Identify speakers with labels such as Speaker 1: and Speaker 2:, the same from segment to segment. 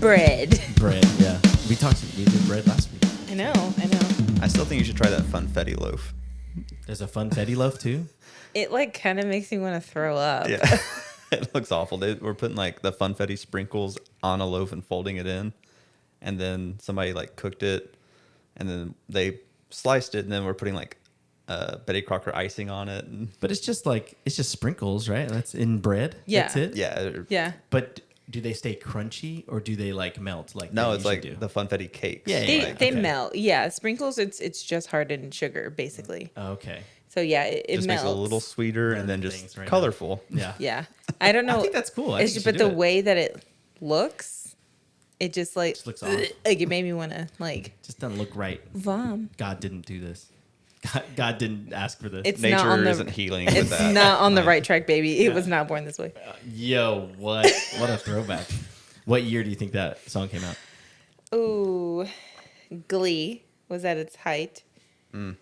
Speaker 1: Bread.
Speaker 2: Bread, yeah. We did bread last week.
Speaker 1: I know.
Speaker 3: I still think you should try that funfetti loaf.
Speaker 2: There's a funfetti loaf too.
Speaker 1: It like kind of makes me want to throw up.
Speaker 3: Yeah. It looks awful. We're putting like the funfetti sprinkles on a loaf and folding it in. And then somebody like cooked it and then they sliced it and then we're putting like Betty Crocker icing on it.
Speaker 2: But it's just sprinkles, right? That's in bread.
Speaker 1: Yeah.
Speaker 2: That's it.
Speaker 3: Yeah.
Speaker 1: Yeah.
Speaker 2: But do they stay crunchy or do they like melt? Like
Speaker 3: No,
Speaker 2: they
Speaker 3: it's like
Speaker 2: usually do?
Speaker 3: the funfetti cakes.
Speaker 2: Yeah,
Speaker 1: They
Speaker 2: Right,
Speaker 1: they
Speaker 2: okay.
Speaker 1: melt. Yeah. Sprinkles. It's just hardened sugar basically.
Speaker 2: Oh, okay.
Speaker 1: So yeah, it
Speaker 3: Just
Speaker 1: melts.
Speaker 3: makes it a little sweeter and then
Speaker 2: Things
Speaker 3: just
Speaker 2: right now.
Speaker 3: colorful.
Speaker 2: Yeah.
Speaker 1: Yeah. I don't know.
Speaker 2: I think that's cool. I
Speaker 1: It's
Speaker 2: think you
Speaker 1: but
Speaker 2: should do
Speaker 1: the
Speaker 2: it.
Speaker 1: way that it looks, it just like
Speaker 2: Just looks off.
Speaker 1: like it made me want to like
Speaker 2: Just doesn't look right.
Speaker 1: vom.
Speaker 2: God didn't do this. God didn't ask for this.
Speaker 1: It's not on
Speaker 3: Nature
Speaker 1: the.
Speaker 3: isn't healing with
Speaker 1: It's
Speaker 3: that.
Speaker 1: not on the right track, baby. It was not born this way.
Speaker 2: Yo, what a throwback. What year do you think that song came out?
Speaker 1: Ooh, Glee was at its height. So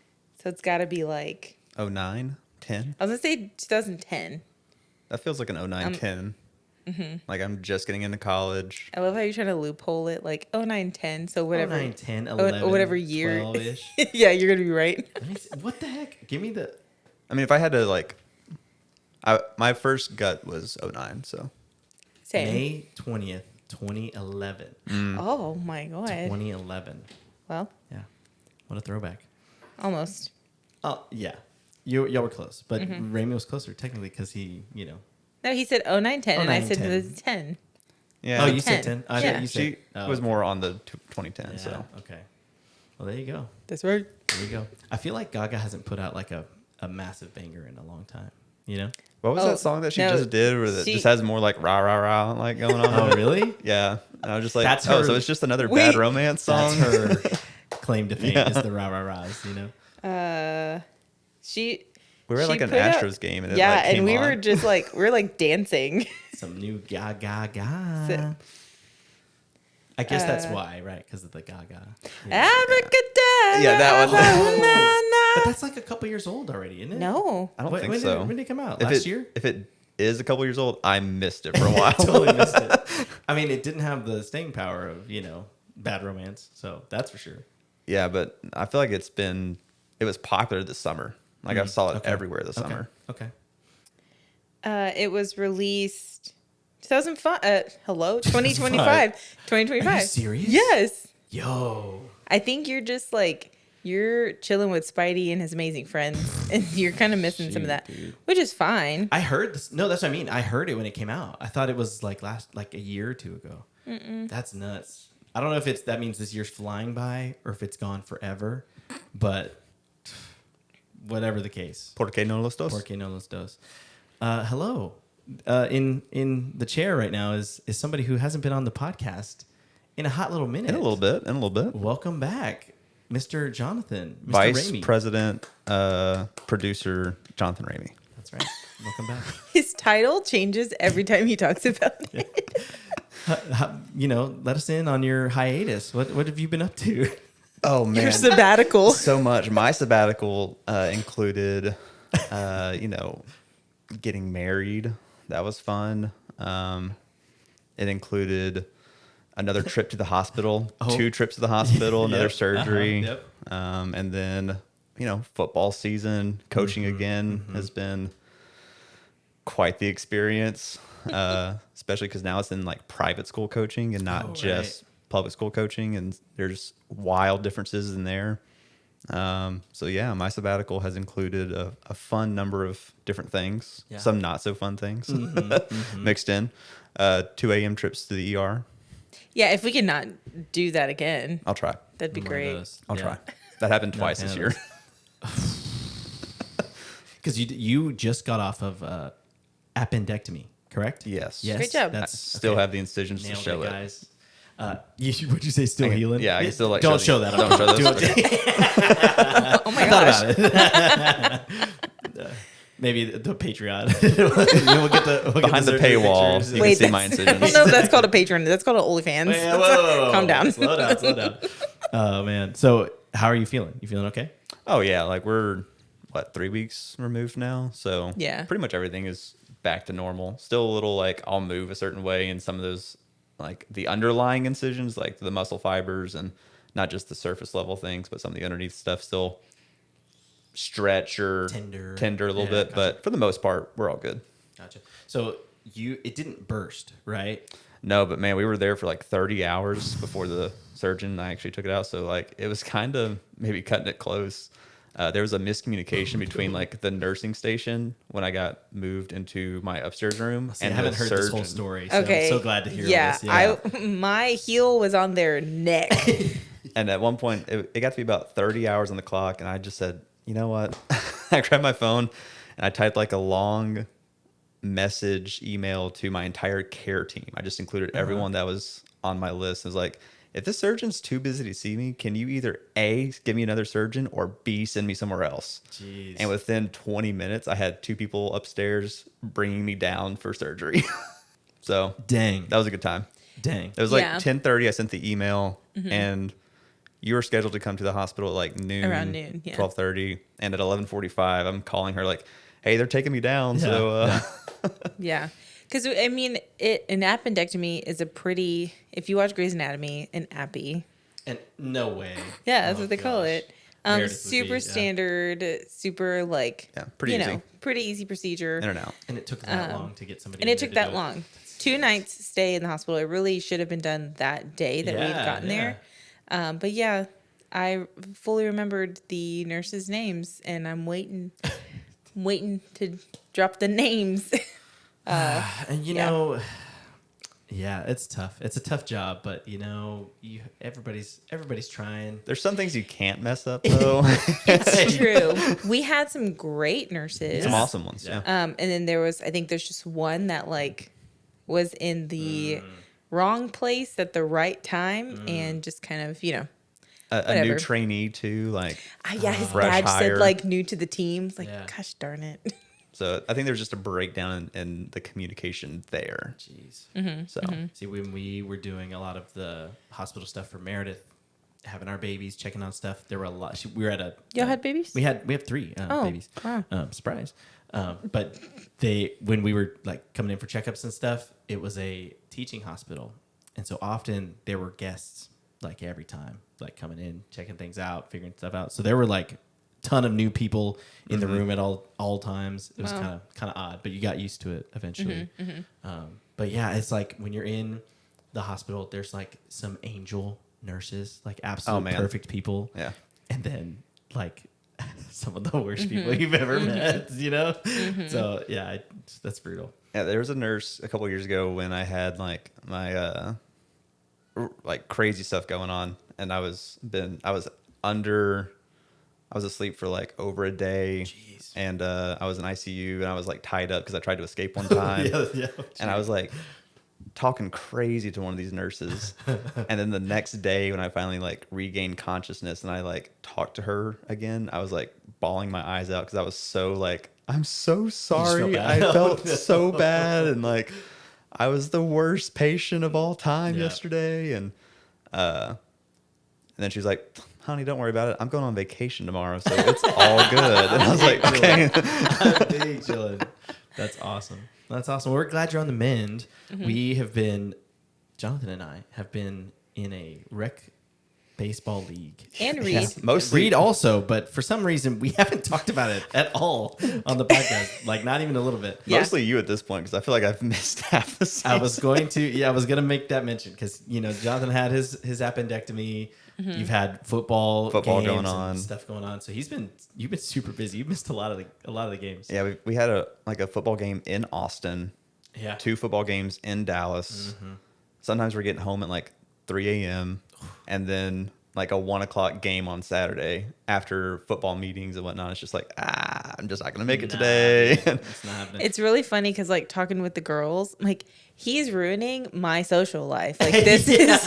Speaker 1: it's got to be like
Speaker 3: 09, 10?
Speaker 1: I was gonna say 2010.
Speaker 3: That feels like an 09, 10. Like I'm just getting into college.
Speaker 1: I love how you're trying to loophole it, like 09, 10. So whatever,
Speaker 2: 9, 10, 11,
Speaker 1: or whatever year.
Speaker 2: 12-ish.
Speaker 1: Yeah, you're gonna be right.
Speaker 2: Let me see. What the heck? Give me the...
Speaker 3: I mean, if I had to like, my first gut was 09, so.
Speaker 1: Same.
Speaker 2: May 20th, 2011.
Speaker 1: Oh my god.
Speaker 2: 2011.
Speaker 1: Well,
Speaker 2: Yeah. What a throwback.
Speaker 1: almost.
Speaker 2: Oh, yeah. Y'all were close, but Raimi was closer technically because he,
Speaker 1: No, he said 09, 10, and I
Speaker 2: 09,
Speaker 1: said
Speaker 2: 10.
Speaker 1: the 10.
Speaker 3: Yeah.
Speaker 2: Oh, you said 10? I
Speaker 1: Yeah.
Speaker 2: thought you
Speaker 3: She
Speaker 2: said... oh,
Speaker 3: was more on the 2010,
Speaker 2: yeah,
Speaker 3: so.
Speaker 2: okay. Well, there you go.
Speaker 1: That's right.
Speaker 2: There you go. I feel like Gaga hasn't put out like a massive banger in a long time. You know?
Speaker 3: What was
Speaker 1: Oh,
Speaker 3: that song that she
Speaker 1: no,
Speaker 3: just did where it
Speaker 1: she-
Speaker 3: just has more like rah, rah, rah like going on?
Speaker 2: Oh, really?
Speaker 3: Yeah. And I was just like,
Speaker 2: That's
Speaker 3: oh,
Speaker 2: her-
Speaker 3: so it's just another
Speaker 1: Wait.
Speaker 3: bad romance song?
Speaker 2: That's her claim to fame
Speaker 3: Yeah.
Speaker 2: is the rah rah rahs, you know?
Speaker 1: She.
Speaker 3: We were at
Speaker 1: she
Speaker 3: like an
Speaker 1: put out-
Speaker 3: Astros game. And it,
Speaker 1: Yeah,
Speaker 3: like,
Speaker 1: and
Speaker 3: came
Speaker 1: we
Speaker 3: on.
Speaker 1: were just like we're like dancing.
Speaker 2: Some new Gaga.
Speaker 1: So-
Speaker 2: I guess that's why, right? Because of the Gaga.
Speaker 1: Abracadabra.
Speaker 3: Yeah, that one.
Speaker 2: But that's like a couple years old already, isn't it?
Speaker 1: No.
Speaker 3: I don't
Speaker 2: When-
Speaker 3: think
Speaker 2: when
Speaker 3: so.
Speaker 2: when did it come out?
Speaker 3: If
Speaker 2: Last
Speaker 3: it,
Speaker 2: year?
Speaker 3: If it is a couple years old, I missed it for a while.
Speaker 2: Totally missed it. I mean, it didn't have the staying power of, Bad Romance. So that's for sure.
Speaker 3: Yeah, but I feel like it was popular this summer. Like I saw it
Speaker 2: Okay.
Speaker 3: everywhere this summer.
Speaker 2: Okay.
Speaker 1: It was released 2005. Hello, 2025. 2025.
Speaker 2: Are you serious?
Speaker 1: Yes.
Speaker 2: Yo.
Speaker 1: I think you're just like you're chilling with Spidey and his amazing friends, and you're kind of missing some of
Speaker 2: Shoot,
Speaker 1: that,
Speaker 2: dude.
Speaker 1: which is fine.
Speaker 2: I heard this. No, that's what I mean. I heard it when it came out. I thought it was like a year or two ago. That's nuts. I don't know if that means this year's flying by or if it's gone forever, but whatever the case.
Speaker 3: Por qué no los dos?
Speaker 2: Porque no los dos. Hello. In the chair right now is somebody who hasn't been on the podcast in a hot little minute.
Speaker 3: In a little bit.
Speaker 2: Welcome back, Mr. Johnathan. Mr.
Speaker 3: Vice
Speaker 2: Ramey.
Speaker 3: President, producer Johnathan Ramey.
Speaker 2: That's right. Welcome back.
Speaker 1: His title changes every time he talks about it.
Speaker 2: Let us in on your hiatus. What have you been up to?
Speaker 3: Oh man,
Speaker 1: Your sabbatical.
Speaker 3: so much. My sabbatical included, getting married. That was fun. It included another trip to the hospital, 2 trips to the hospital, another
Speaker 2: Yep.
Speaker 3: surgery,
Speaker 2: Yep.
Speaker 3: and then football season. Coaching again has been quite the experience, especially because now it's in like private school coaching and not just public school coaching, and there's wild differences in there. So yeah, my sabbatical has included a fun number of different things, some not so fun things mixed in. 2 a.m. trips to the ER.
Speaker 1: Yeah, if we could not do that again,
Speaker 3: I'll try.
Speaker 1: that'd be
Speaker 2: One of
Speaker 1: great.
Speaker 2: those.
Speaker 3: I'll
Speaker 2: Yeah.
Speaker 3: try. That happened twice this year.
Speaker 2: Because you just got off of appendectomy, correct?
Speaker 3: Yes.
Speaker 1: Great job.
Speaker 3: I still have the incisions to show it.
Speaker 2: guys. Would you say still healing?
Speaker 3: Yeah, I can still like.
Speaker 2: Don't
Speaker 3: show
Speaker 2: show that.
Speaker 3: Don't show
Speaker 2: Do
Speaker 3: this.
Speaker 2: it.
Speaker 1: Oh my gosh.
Speaker 2: Maybe the Patreon. we'll get
Speaker 3: Behind the
Speaker 2: surgery
Speaker 3: paywall,
Speaker 2: pictures.
Speaker 3: you
Speaker 1: Wait,
Speaker 3: can see my
Speaker 1: I don't
Speaker 3: incisions.
Speaker 1: know if that's called a patron. That's called an OnlyFans.
Speaker 2: Wait, whoa.
Speaker 1: Calm down.
Speaker 2: Slow down. Oh man. So how are you feeling? You feeling okay?
Speaker 3: Oh yeah, like we're 3 weeks removed now, so
Speaker 1: Yeah.
Speaker 3: pretty much everything is back to normal. Still a little like I'll move a certain way in some of those like the underlying incisions, like the muscle fibers and not just the surface level things, but some of the underneath stuff still stretch or
Speaker 2: Tender.
Speaker 3: a little
Speaker 2: Yeah,
Speaker 3: bit.
Speaker 2: gotcha.
Speaker 3: But for the most part, we're all good.
Speaker 2: Gotcha. So it didn't burst, right?
Speaker 3: No, but man, we were there for like 30 hours before the surgeon. I actually took it out. So like it was kind of maybe cutting it close. There was a miscommunication between like the nursing station when I got moved into my upstairs room
Speaker 2: See,
Speaker 3: and
Speaker 2: I haven't
Speaker 3: the
Speaker 2: heard
Speaker 3: surgeon.
Speaker 2: this whole story, so
Speaker 1: Okay.
Speaker 2: I'm so glad to hear
Speaker 1: Yeah,
Speaker 2: this. Yeah.
Speaker 1: my heel was on their neck.
Speaker 3: And at one point, it got to be about 30 hours on the clock, and I just said, you know what? I grabbed my phone and I typed like a long message email to my entire care team. I just included everyone that was on my list. It was like, if this surgeon's too busy to see me, can you either A, give me another surgeon, or B, send me somewhere else?
Speaker 2: Jeez.
Speaker 3: And within 20 minutes, I had 2 people upstairs bringing me down for surgery. So
Speaker 2: Dang.
Speaker 3: that was a good time.
Speaker 2: Dang.
Speaker 3: It was like
Speaker 1: Yeah.
Speaker 3: 10:30. I sent the email, and you were scheduled to come to the hospital at like noon,
Speaker 1: Around noon, yeah.
Speaker 3: 12:30, and at 11:45, I'm calling her like, "Hey, they're taking me down."
Speaker 2: Yeah,
Speaker 3: So
Speaker 2: yeah.
Speaker 1: Yeah. Because, I mean, an appendectomy is a pretty, if you watch Grey's Anatomy, an appy.
Speaker 2: And no way.
Speaker 1: Yeah, that's
Speaker 2: Oh,
Speaker 1: what they call
Speaker 2: gosh.
Speaker 1: it.
Speaker 2: Meredith would
Speaker 1: Super
Speaker 2: be, yeah.
Speaker 1: standard, super like,
Speaker 3: Yeah, pretty easy.
Speaker 1: pretty easy procedure.
Speaker 3: in and out.
Speaker 2: And it took that long to get somebody.
Speaker 1: And
Speaker 2: in
Speaker 1: it
Speaker 2: there
Speaker 1: took
Speaker 2: to
Speaker 1: that
Speaker 2: do it.
Speaker 1: long. 2 nights stay in the hospital. It really should have been done that day that we had gotten there. But yeah, I fully remembered the nurses' names, and I'm waiting to drop the names.
Speaker 2: And you
Speaker 1: Yeah.
Speaker 2: know, yeah, it's tough. It's a tough job, but you know, everybody's trying.
Speaker 3: There's some things you can't mess up though.
Speaker 1: It's true. We had some great nurses.
Speaker 3: Some awesome ones.
Speaker 2: Yeah.
Speaker 3: Yeah.
Speaker 1: And then I think there's just one that like was in the wrong place at the right time and just kind of,
Speaker 3: A new
Speaker 1: whatever.
Speaker 3: trainee too, like
Speaker 1: yeah, his
Speaker 3: fresh
Speaker 1: badge
Speaker 3: hire.
Speaker 1: said like new to the team. It's like,
Speaker 2: Yeah.
Speaker 1: gosh darn it.
Speaker 3: So I think there's just a breakdown in the communication there.
Speaker 2: Jeez.
Speaker 3: So
Speaker 2: See, when we were doing a lot of the hospital stuff for Meredith, having our babies, checking on stuff, there were a lot. We were at a.
Speaker 1: Y'all had babies?
Speaker 2: We have 3
Speaker 1: Oh,
Speaker 2: babies.
Speaker 1: wow.
Speaker 2: Surprise. But when we were like coming in for checkups and stuff, it was a teaching hospital, and so often there were guests like every time, like coming in, checking things out, figuring stuff out. So there were like ton of new people in the room at all times. It was
Speaker 1: Wow.
Speaker 2: kind of odd, but you got used to it eventually. But yeah, it's like when you're in the hospital, there's like some angel nurses, like absolute
Speaker 3: man.
Speaker 2: perfect people.
Speaker 3: yeah.
Speaker 2: And then like some of the worst people you've ever met, you know? So yeah, that's brutal.
Speaker 3: Yeah, there was a nurse a couple years ago when I had like my like crazy stuff going on, and I was asleep for like over a day.
Speaker 2: Jeez.
Speaker 3: And I was in ICU, and I was like tied up because I tried to escape one time.
Speaker 2: yeah.
Speaker 3: And I was like talking crazy to one of these nurses. And then the next day when I finally like regained consciousness and I like talked to her again, I was like bawling my eyes out because I was so like, I'm so sorry. I
Speaker 2: bad.
Speaker 3: felt so bad. And like, I was the worst patient of all time
Speaker 2: Yeah.
Speaker 3: yesterday. And then she was like, honey, don't worry about it. I'm going on vacation tomorrow, so it's all good. And I was like, okay.
Speaker 2: I'm big chilling. That's awesome. That's awesome. We're glad you're on the mend. We have been, Jonathan and I have been in a rec baseball league.
Speaker 1: And Reed.
Speaker 3: Yeah, mostly.
Speaker 2: Reed also, but for some reason we haven't talked about it at all on the podcast. Like not even a little bit.
Speaker 1: Yeah.
Speaker 3: Mostly you at this point, because I feel like I've missed half the season.
Speaker 2: I was going to make that mention because Jonathan had his appendectomy. You've had football games
Speaker 3: going
Speaker 2: and
Speaker 3: on.
Speaker 2: stuff going on. So you've been super busy. You've missed a lot of the games.
Speaker 3: Yeah, we had a football game in Austin,
Speaker 2: Yeah.
Speaker 3: 2 football games in Dallas. Sometimes we're getting home at like 3 a.m. and then like a 1 o'clock game on Saturday after football meetings and whatnot. It's just like, I'm just not gonna make it today.
Speaker 2: Dude, it's not happening.
Speaker 1: It's really funny because like talking with the girls, like he's ruining my social life. Like this is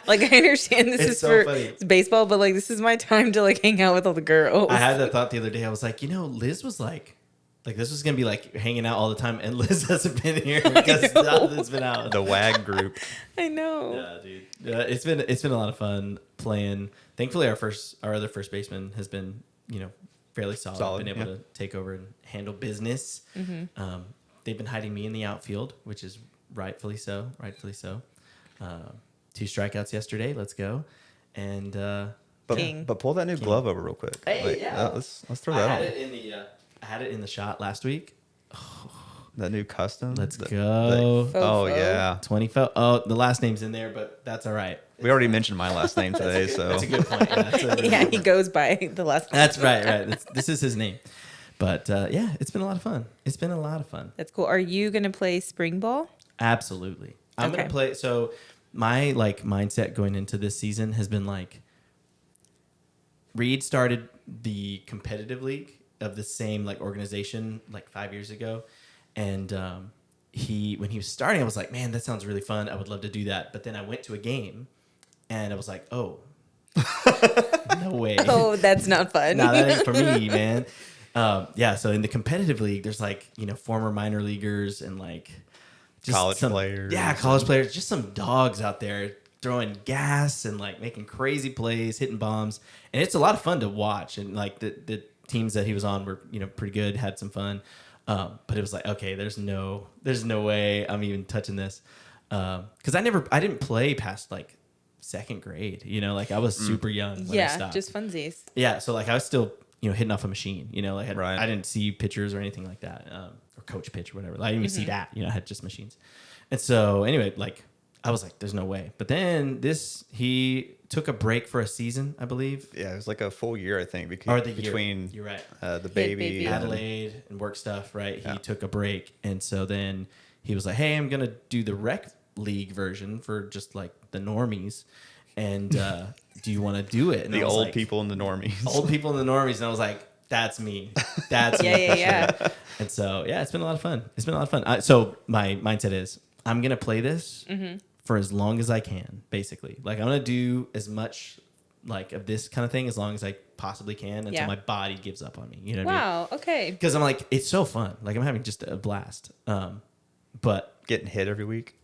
Speaker 1: like I understand this
Speaker 2: It's
Speaker 1: is
Speaker 2: so
Speaker 1: for
Speaker 2: funny.
Speaker 1: it's baseball, but like this is my time to like hang out with all the girls.
Speaker 2: I had that thought the other day. I was like, Liz was like this was gonna be like hanging out all the time, and Liz hasn't been here because Jonathan's been out.
Speaker 3: The WAG group.
Speaker 1: I know.
Speaker 2: Yeah, dude. It's been a lot of fun playing. Thankfully, our other first baseman has been fairly solid. Been able to take over and handle business. They've been hiding me in the outfield, which is rightfully so. Rightfully so. 2 strikeouts yesterday. Let's go. And
Speaker 1: King.
Speaker 3: But pull that new glove over real quick.
Speaker 2: Hey, yeah.
Speaker 3: Let's throw that on.
Speaker 2: I had it in the shot last week.
Speaker 3: That new custom.
Speaker 2: Let's go.
Speaker 3: Oh yeah.
Speaker 2: 20. Oh, the last name's in there, but that's all right.
Speaker 3: We already mentioned my last name today, so
Speaker 2: That's a good point. Yeah, that's a really
Speaker 1: Yeah,
Speaker 2: good
Speaker 1: he
Speaker 2: one.
Speaker 1: goes by the last.
Speaker 2: That's right. This is his name. But yeah, it's been a lot of fun. It's been a lot of fun.
Speaker 1: That's cool. Are you gonna play spring ball?
Speaker 2: Absolutely. I'm
Speaker 1: Okay.
Speaker 2: gonna play. So my mindset going into this season has been Reed started the competitive league of the same organization 5 years ago, and when he was starting, I was like, man, that sounds really fun. I would love to do that. But then I went to a game, and I was like, oh, no way.
Speaker 1: Oh, that's not fun.
Speaker 2: No, that ain't for me, man. Yeah. So in the competitive league, there's former minor leaguers and just
Speaker 3: college players.
Speaker 2: Yeah, college players. Just some dogs out there throwing gas and making crazy plays, hitting bombs, and it's a lot of fun to watch. And the teams that he was on were pretty good, had some fun. But it was okay, there's no way I'm even touching this, because I didn't play past second grade. I was super young when I
Speaker 1: Yeah,
Speaker 2: stopped.
Speaker 1: just funsies.
Speaker 2: Yeah, so I was still hitting off a machine.
Speaker 3: Right.
Speaker 2: I didn't see pitchers or anything like that, or coach pitch or whatever. I didn't even see that. I had just machines. And so anyway, I was like, there's no way. But then he took a break for a season, I believe.
Speaker 3: Yeah, it was a full year, I think,
Speaker 2: Or the year.
Speaker 3: between
Speaker 2: You're right.
Speaker 3: the baby and
Speaker 2: Adelaide and work stuff, right?
Speaker 3: Yeah.
Speaker 2: He took a break, and so then he was like, "Hey, I'm gonna do the rec league version for just the normies, and do you want to do it?" And
Speaker 3: the
Speaker 2: I was
Speaker 3: old
Speaker 2: like,
Speaker 3: people and the normies.
Speaker 2: old people and the normies, and I was like, "That's me. That's
Speaker 1: Yeah,
Speaker 2: me." for
Speaker 1: yeah.
Speaker 2: sure. And so yeah, it's been a lot of fun. It's been a lot of fun. So my mindset is, I'm gonna play this for as long as I can. Basically, I'm gonna do as much of this kind of thing as long as I possibly can until
Speaker 1: Yeah.
Speaker 2: my body gives up on me. You know what I mean?
Speaker 1: Wow. Okay.
Speaker 2: Because I'm it's so fun. I'm having just a blast. But
Speaker 3: Getting hit every week.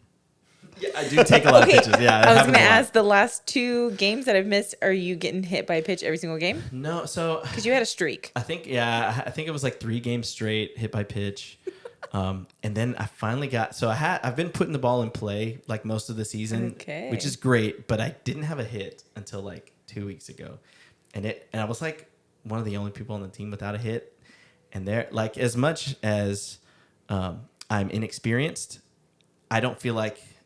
Speaker 2: yeah, I do take a lot of pitches. Yeah,
Speaker 1: I was
Speaker 2: happens
Speaker 1: gonna
Speaker 2: a lot.
Speaker 1: ask, the last 2 games that I've missed, are you getting hit by a pitch every single game?
Speaker 2: No, so
Speaker 1: Because you had a streak.
Speaker 2: I think it was 3 games straight hit by pitch. And then I finally got, I've been putting the ball in play most of the season,
Speaker 1: Okay.
Speaker 2: which is great, but I didn't have a hit until 2 weeks ago. And I was one of the only people on the team without a hit. And they're as much as I'm inexperienced, I don't feel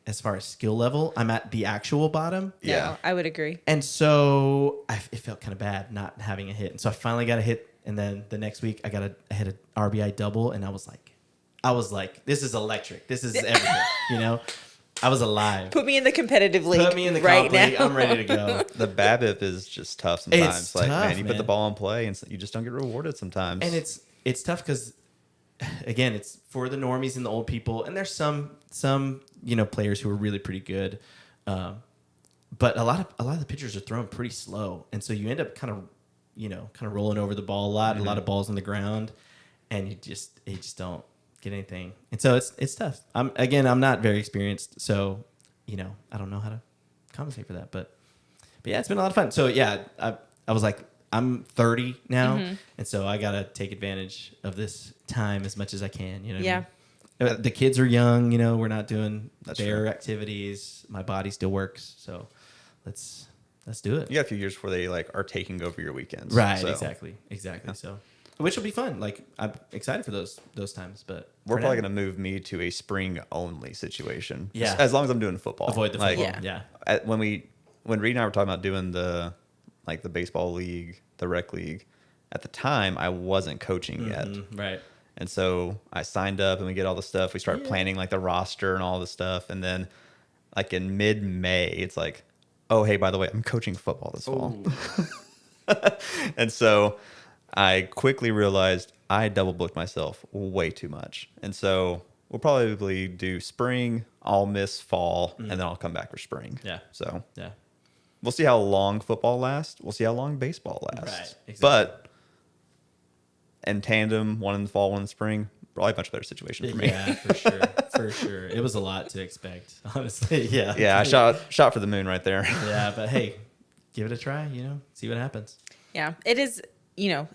Speaker 2: as far as skill level, I'm at the actual bottom.
Speaker 1: Yeah,
Speaker 3: Yeah.
Speaker 1: I would agree.
Speaker 2: And so it felt kind of bad not having a hit. And so I finally got a hit. And then the next week I had an RBI double. And I was like, this is electric. This is everything, I was alive.
Speaker 1: Put me in the competitive league.
Speaker 2: Put me in the
Speaker 1: right
Speaker 2: comp
Speaker 1: now.
Speaker 2: league. I'm ready to go.
Speaker 3: The BABIP is just tough sometimes.
Speaker 2: It's
Speaker 3: man,
Speaker 2: tough,
Speaker 3: you put the
Speaker 2: man.
Speaker 3: ball in play and you just don't get rewarded sometimes.
Speaker 2: And it's tough because, again, it's for the normies and the old people. And there's some players who are really pretty good. But a lot of the pitchers are throwing pretty slow. And so you end up kind of rolling over the ball a lot
Speaker 3: Mm-hmm.
Speaker 2: of balls on the ground, and you just don't get anything. And so it's tough. I'm not very experienced, so I don't know how to compensate for that. But yeah, it's been a lot of fun. So yeah, I was like, I'm 30 now, and so I gotta take advantage of this time as much as I can. You know what
Speaker 1: Yeah.
Speaker 2: I mean? The kids are young. We're not doing
Speaker 3: That's
Speaker 2: their
Speaker 3: true.
Speaker 2: activities. My body still works, so let's do it.
Speaker 3: you got a few years before they are taking over your weekends.
Speaker 2: Right,
Speaker 3: So
Speaker 2: exactly. So, which will be fun. I'm excited for those times. But
Speaker 3: We're
Speaker 2: for
Speaker 3: probably
Speaker 2: now,
Speaker 3: going to move me to a spring only situation.
Speaker 2: Yeah.
Speaker 3: As long as I'm doing football.
Speaker 2: avoid the football.
Speaker 1: Yeah.
Speaker 3: When Reed and I were talking about doing the baseball league, the rec league, at the time I wasn't coaching yet.
Speaker 2: Right.
Speaker 3: And so I signed up and we get all the stuff. We start planning the roster and all the stuff. And then in mid-May, it's oh, hey, by the way, I'm coaching football this fall. And so I quickly realized I double booked myself way too much. And so we'll probably do spring, I'll miss fall, and then I'll come back for spring.
Speaker 2: Yeah.
Speaker 3: So
Speaker 2: Yeah.
Speaker 3: we'll see how long football lasts. We'll see how long baseball lasts.
Speaker 2: Right, exactly.
Speaker 3: But in tandem, one in the fall, one in the spring, probably a much better situation for me.
Speaker 2: Yeah, for sure. For sure. It was a lot to expect, honestly. Yeah.
Speaker 3: Yeah, I shot for the moon right there.
Speaker 2: Yeah, but hey, give it a try, see what happens.
Speaker 1: Yeah, it is.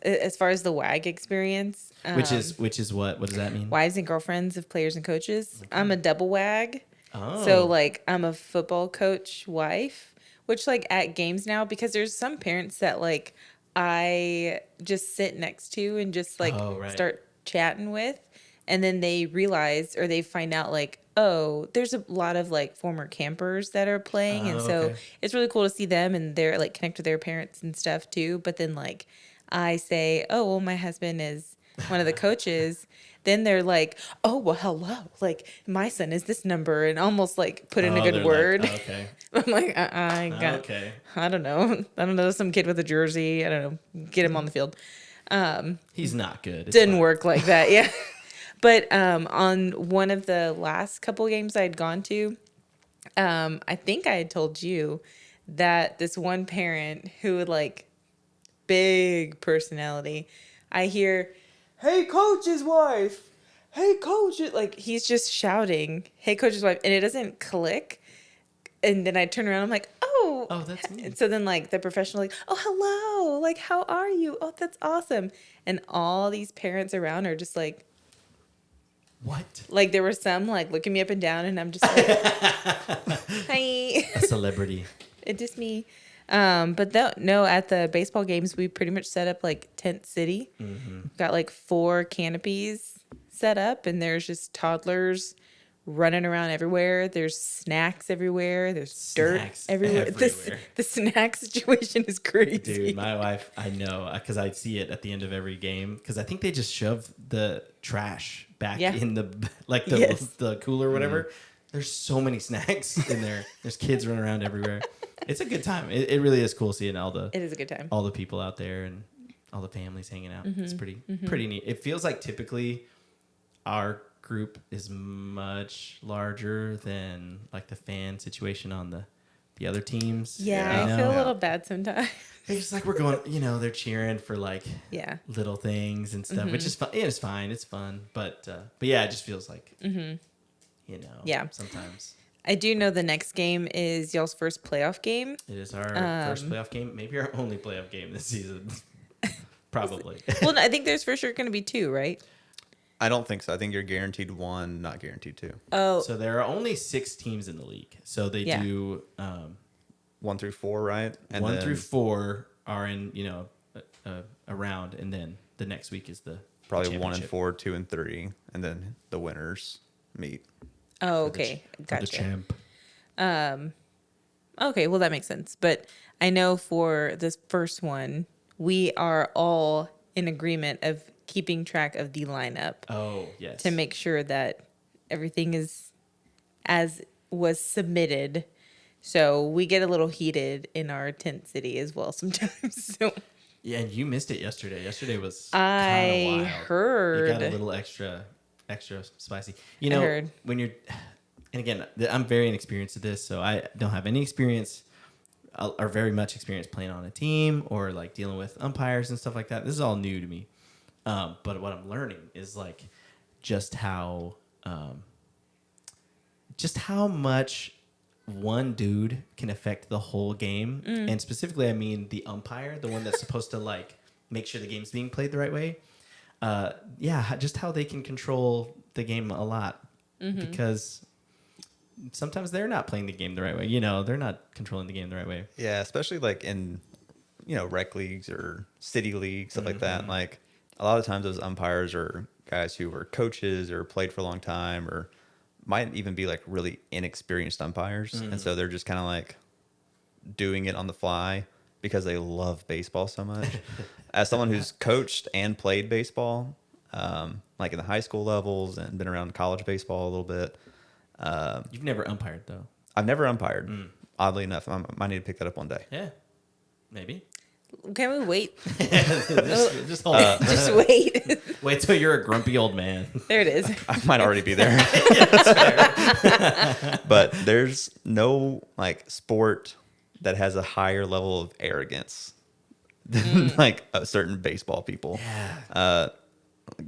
Speaker 1: as far as the WAG experience,
Speaker 2: Which is what? What does that mean?
Speaker 1: wives and girlfriends of players and coaches. I'm a double WAG.
Speaker 2: Oh.
Speaker 1: So like I'm a football coach wife, which like at games now, because there's some parents that like I just sit next to and just like start chatting with, and then they realize or they find out like, oh, there's a lot of like former campers that are playing, and so it's really cool to see them and they're like connect with their parents and stuff too. But then like I say, oh well, my husband is one of the coaches. Then they're like, oh well, hello, like my son is this number, and almost like put in a good word.
Speaker 2: Like, okay.
Speaker 1: I'm like, I don't know, some kid with a jersey. I don't know, get him on the field.
Speaker 2: He's not good.
Speaker 1: Didn't work like that, yeah. But on one of the last couple games I'd gone to, I think I had told you that this one parent who would like big personality, I hear, hey, coach's wife. Hey, coach. Like, he's just shouting, hey, coach's wife. And it doesn't click. And then I turn around. I'm like, oh,
Speaker 2: that's me.
Speaker 1: And so then, like, the professional, like, oh, hello. Like, how are you? Oh, that's awesome. And all these parents around are just like,
Speaker 2: what?
Speaker 1: Like, there were some, like, looking me up and down. And I'm just like, hi.
Speaker 2: A celebrity.
Speaker 1: It's just me. But no, at the baseball games, we pretty much set up like tent city. Mm-hmm. Got like 4 canopies set up, and there's just toddlers running around everywhere. There's snacks everywhere. There's dirt everywhere. The snack situation is crazy.
Speaker 2: Dude, my wife, I know, because I see it at the end of every game, because I think they just shove the trash back in the cooler or whatever. Mm. There's so many snacks in there. There's kids running around everywhere. It's a good time. It really is cool seeing it is a good time. All the people out there and all the families hanging out. Mm-hmm. It's pretty neat. It feels like typically our group is much larger than like the fan situation on the other teams.
Speaker 1: Yeah, I feel a little bad sometimes.
Speaker 2: It's like we're going, they're cheering for like little things and stuff, which is fun. It's fine. It's fun. But yeah, it just feels like, sometimes.
Speaker 1: I do know the next game is y'all's first playoff game.
Speaker 2: It is our first playoff game. Maybe our only playoff game this season. Probably.
Speaker 1: Well, I think there's for sure going to be 2, right?
Speaker 3: I don't think so. I think you're guaranteed 1, not guaranteed 2.
Speaker 1: Oh.
Speaker 2: So there are only 6 teams in the league. So they do
Speaker 3: 1 through 4, right?
Speaker 2: And 1 through 4 are in, a round, and then the next week is the
Speaker 3: probably 1 and 4, 2 and 3, and then the winners meet.
Speaker 1: Oh, okay. Gotcha.
Speaker 2: The champ.
Speaker 1: Okay, well, that makes sense. But I know for this first one, we are all in agreement of keeping track of the lineup.
Speaker 2: Oh, yes.
Speaker 1: To make sure that everything is as was submitted. So we get a little heated in our tent city as well sometimes. So.
Speaker 2: Yeah, and you missed it yesterday. Yesterday was
Speaker 1: kind
Speaker 2: of wild.
Speaker 1: Heard.
Speaker 2: It got a little extra spicy. I heard. When you're, and again, I'm very inexperienced at this, so I don't have any experience or very much experience playing on a team or like dealing with umpires and stuff like that. This is all new to me. But what I'm learning is like just how much one dude can affect the whole game. And specifically, I mean the umpire, the one that's supposed to like make sure the game's being played the right way. Just how they can control the game a lot because sometimes they're not playing the game the right way. They're not controlling the game the right way.
Speaker 3: Yeah, especially like in, rec leagues or city leagues, stuff like that. Like a lot of times those umpires are guys who were coaches or played for a long time or might even be like really inexperienced umpires. And so they're just kind of like doing it on the fly because they love baseball so much. As someone who's coached and played baseball, like in the high school levels and been around college baseball a little bit.
Speaker 2: You've never umpired, though.
Speaker 3: I've never umpired, oddly enough. I might need to pick that up one day.
Speaker 2: Yeah, maybe.
Speaker 1: Can we wait?
Speaker 2: just hold on.
Speaker 1: Just wait.
Speaker 2: Wait till you're a grumpy old man.
Speaker 1: There it is.
Speaker 3: I might already be there. But there's no like sport that has a higher level of arrogance than like a certain baseball people. Yeah.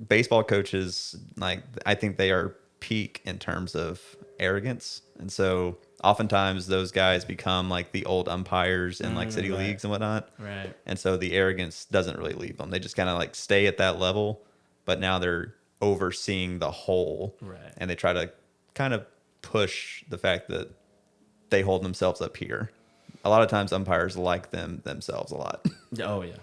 Speaker 3: Baseball coaches, like I think they are peak in terms of arrogance. And so oftentimes those guys become like the old umpires in like city
Speaker 2: right.
Speaker 3: leagues and whatnot.
Speaker 2: Right.
Speaker 3: And so the arrogance doesn't really leave them. They just kind of like stay at that level, but now they're overseeing the whole.
Speaker 2: Right.
Speaker 3: And they try to kind of push the fact that they hold themselves up here. A lot of times umpires like themselves a lot.
Speaker 2: Oh yeah.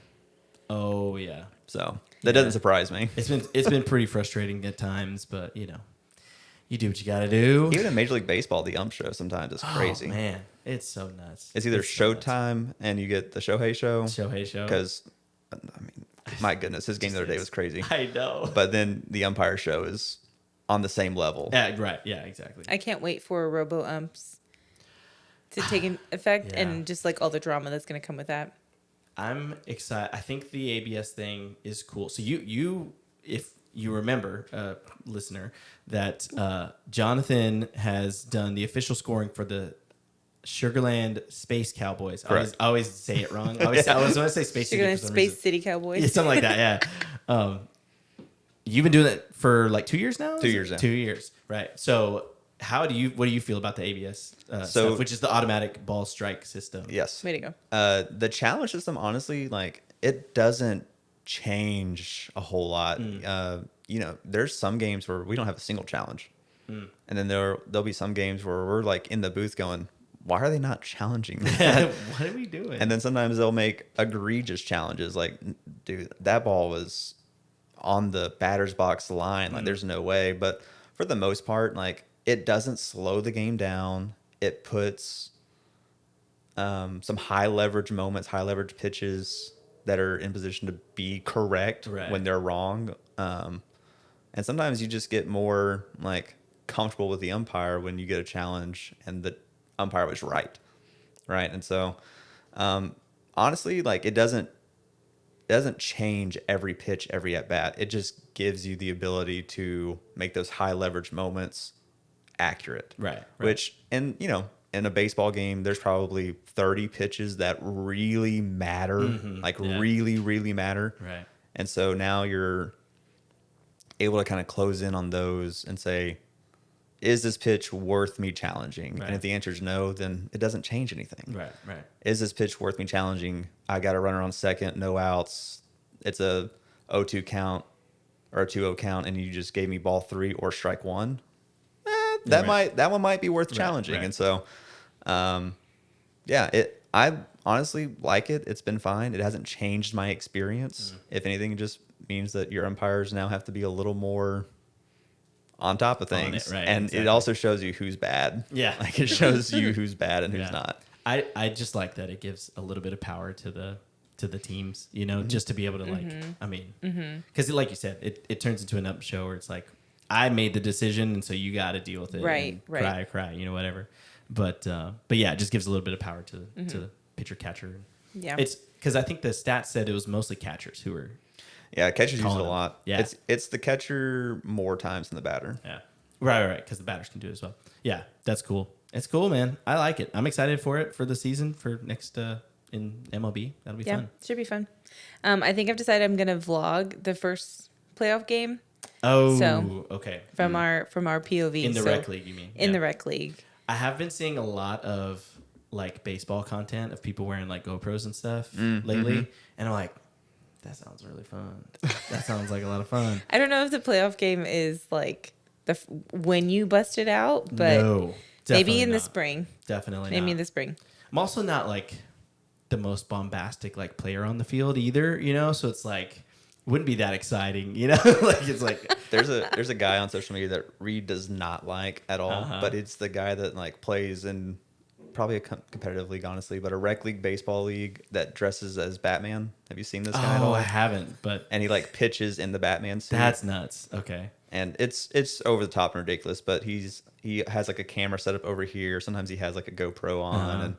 Speaker 2: Oh yeah.
Speaker 3: So that doesn't surprise me.
Speaker 2: It's been pretty frustrating at times, but you know, you do what you got to do.
Speaker 3: Even in Major League Baseball, the ump show sometimes is crazy.
Speaker 2: Oh, man, it's so nuts.
Speaker 3: It's either
Speaker 2: so nuts.
Speaker 3: Showtime and you get the Shohei show.
Speaker 2: Shohei show.
Speaker 3: Because, I mean, my goodness, his game the other day was crazy.
Speaker 2: I know.
Speaker 3: But then the umpire show is on the same level.
Speaker 2: Yeah, right. Yeah, exactly.
Speaker 1: I can't wait for robo umps to take effect and just like all the drama that's going to come with that.
Speaker 2: I'm excited. I think the ABS thing is cool. So you if you remember, listener, that Johnathan has done the official scoring for the Sugarland Space Cowboys. I always say it wrong. I always want to say Space City.
Speaker 1: Sugarland Space City Cowboys.
Speaker 2: Yeah, something like that, yeah. You've been doing that for like 2 years now?
Speaker 3: 2 years now.
Speaker 2: 2 years, right. So what do you feel about the ABS stuff, which is the automatic ball strike system?
Speaker 3: Yes.
Speaker 1: Way to go.
Speaker 3: The challenge system, honestly, like it doesn't change a whole lot. You know, there's some games where we don't have a single challenge. And then there'll be some games where we're like in the booth going, why are they not challenging that?
Speaker 2: What are we doing?
Speaker 3: And then sometimes they'll make egregious challenges. Like, dude, that ball was on the batter's box line. Like, there's no way. But for the most part, like, it doesn't slow the game down. It puts some high leverage moments, high leverage pitches that are in position to be correct when they're wrong. And sometimes you just get more like comfortable with the umpire when you get a challenge and the umpire was right. And so honestly, like it doesn't change every pitch, every at bat. It just gives you the ability to make those high leverage moments accurate. Right. Which, and you know, in a baseball game, there's probably 30 pitches that really matter, really, really matter. Right. And so now you're able to kind of close in on those and say, is this pitch worth me challenging? Right. And if the answer is no, then it doesn't change anything. Right. Is this pitch worth me challenging? I got a runner on second, no outs. It's a 0-2 count or a 2-0 count, and you just gave me ball 3 or strike 1. That one might be worth challenging. And so, I honestly like it. It's been fine. It hasn't changed my experience. If anything, it just means that your umpires now have to be a little more on top of things. It also shows you who's bad. Yeah. Like it shows you who's bad and who's not.
Speaker 2: I just like that it gives a little bit of power to the teams, you know, just to be able to like, I mean, because like you said, it turns into an up show where it's like, I made the decision, and so you got to deal with it. Right. Cry, you know, whatever. But yeah, it just gives a little bit of power to the pitcher catcher. Yeah. It's because I think the stats said it was mostly catchers who were.
Speaker 3: Yeah, catchers use it a lot. Yeah. It's the catcher more times than the batter.
Speaker 2: Yeah. Right. Because the batters can do it as well. Yeah, that's cool. It's cool, man. I like it. I'm excited for it for the season for next in MLB. That'll be fun.
Speaker 1: Should be fun. I think I've decided I'm gonna vlog the first playoff game.
Speaker 2: Oh, so, okay.
Speaker 1: From our POV
Speaker 2: in the rec league, you mean?
Speaker 1: In the rec league.
Speaker 2: I have been seeing a lot of like baseball content of people wearing like GoPros and stuff lately, and I'm like, that sounds really fun. That sounds like a lot of fun.
Speaker 1: I don't know if the playoff game is like when you bust it out, but maybe in the spring.
Speaker 2: Definitely
Speaker 1: maybe in the spring.
Speaker 2: I'm also not like the most bombastic like player on the field either, you know, so it's like wouldn't be that exciting, you know. Like it's like
Speaker 3: there's a guy on social media that Reed does not like at all, but it's the guy that like plays in probably a competitive league, honestly, but a rec league baseball league that dresses as Batman. Have you seen this guy at all?
Speaker 2: I haven't, and
Speaker 3: he like pitches in the Batman suit.
Speaker 2: That's nuts. Okay.
Speaker 3: And it's over the top and ridiculous, but he has like a camera set up over here. Sometimes he has like a GoPro on and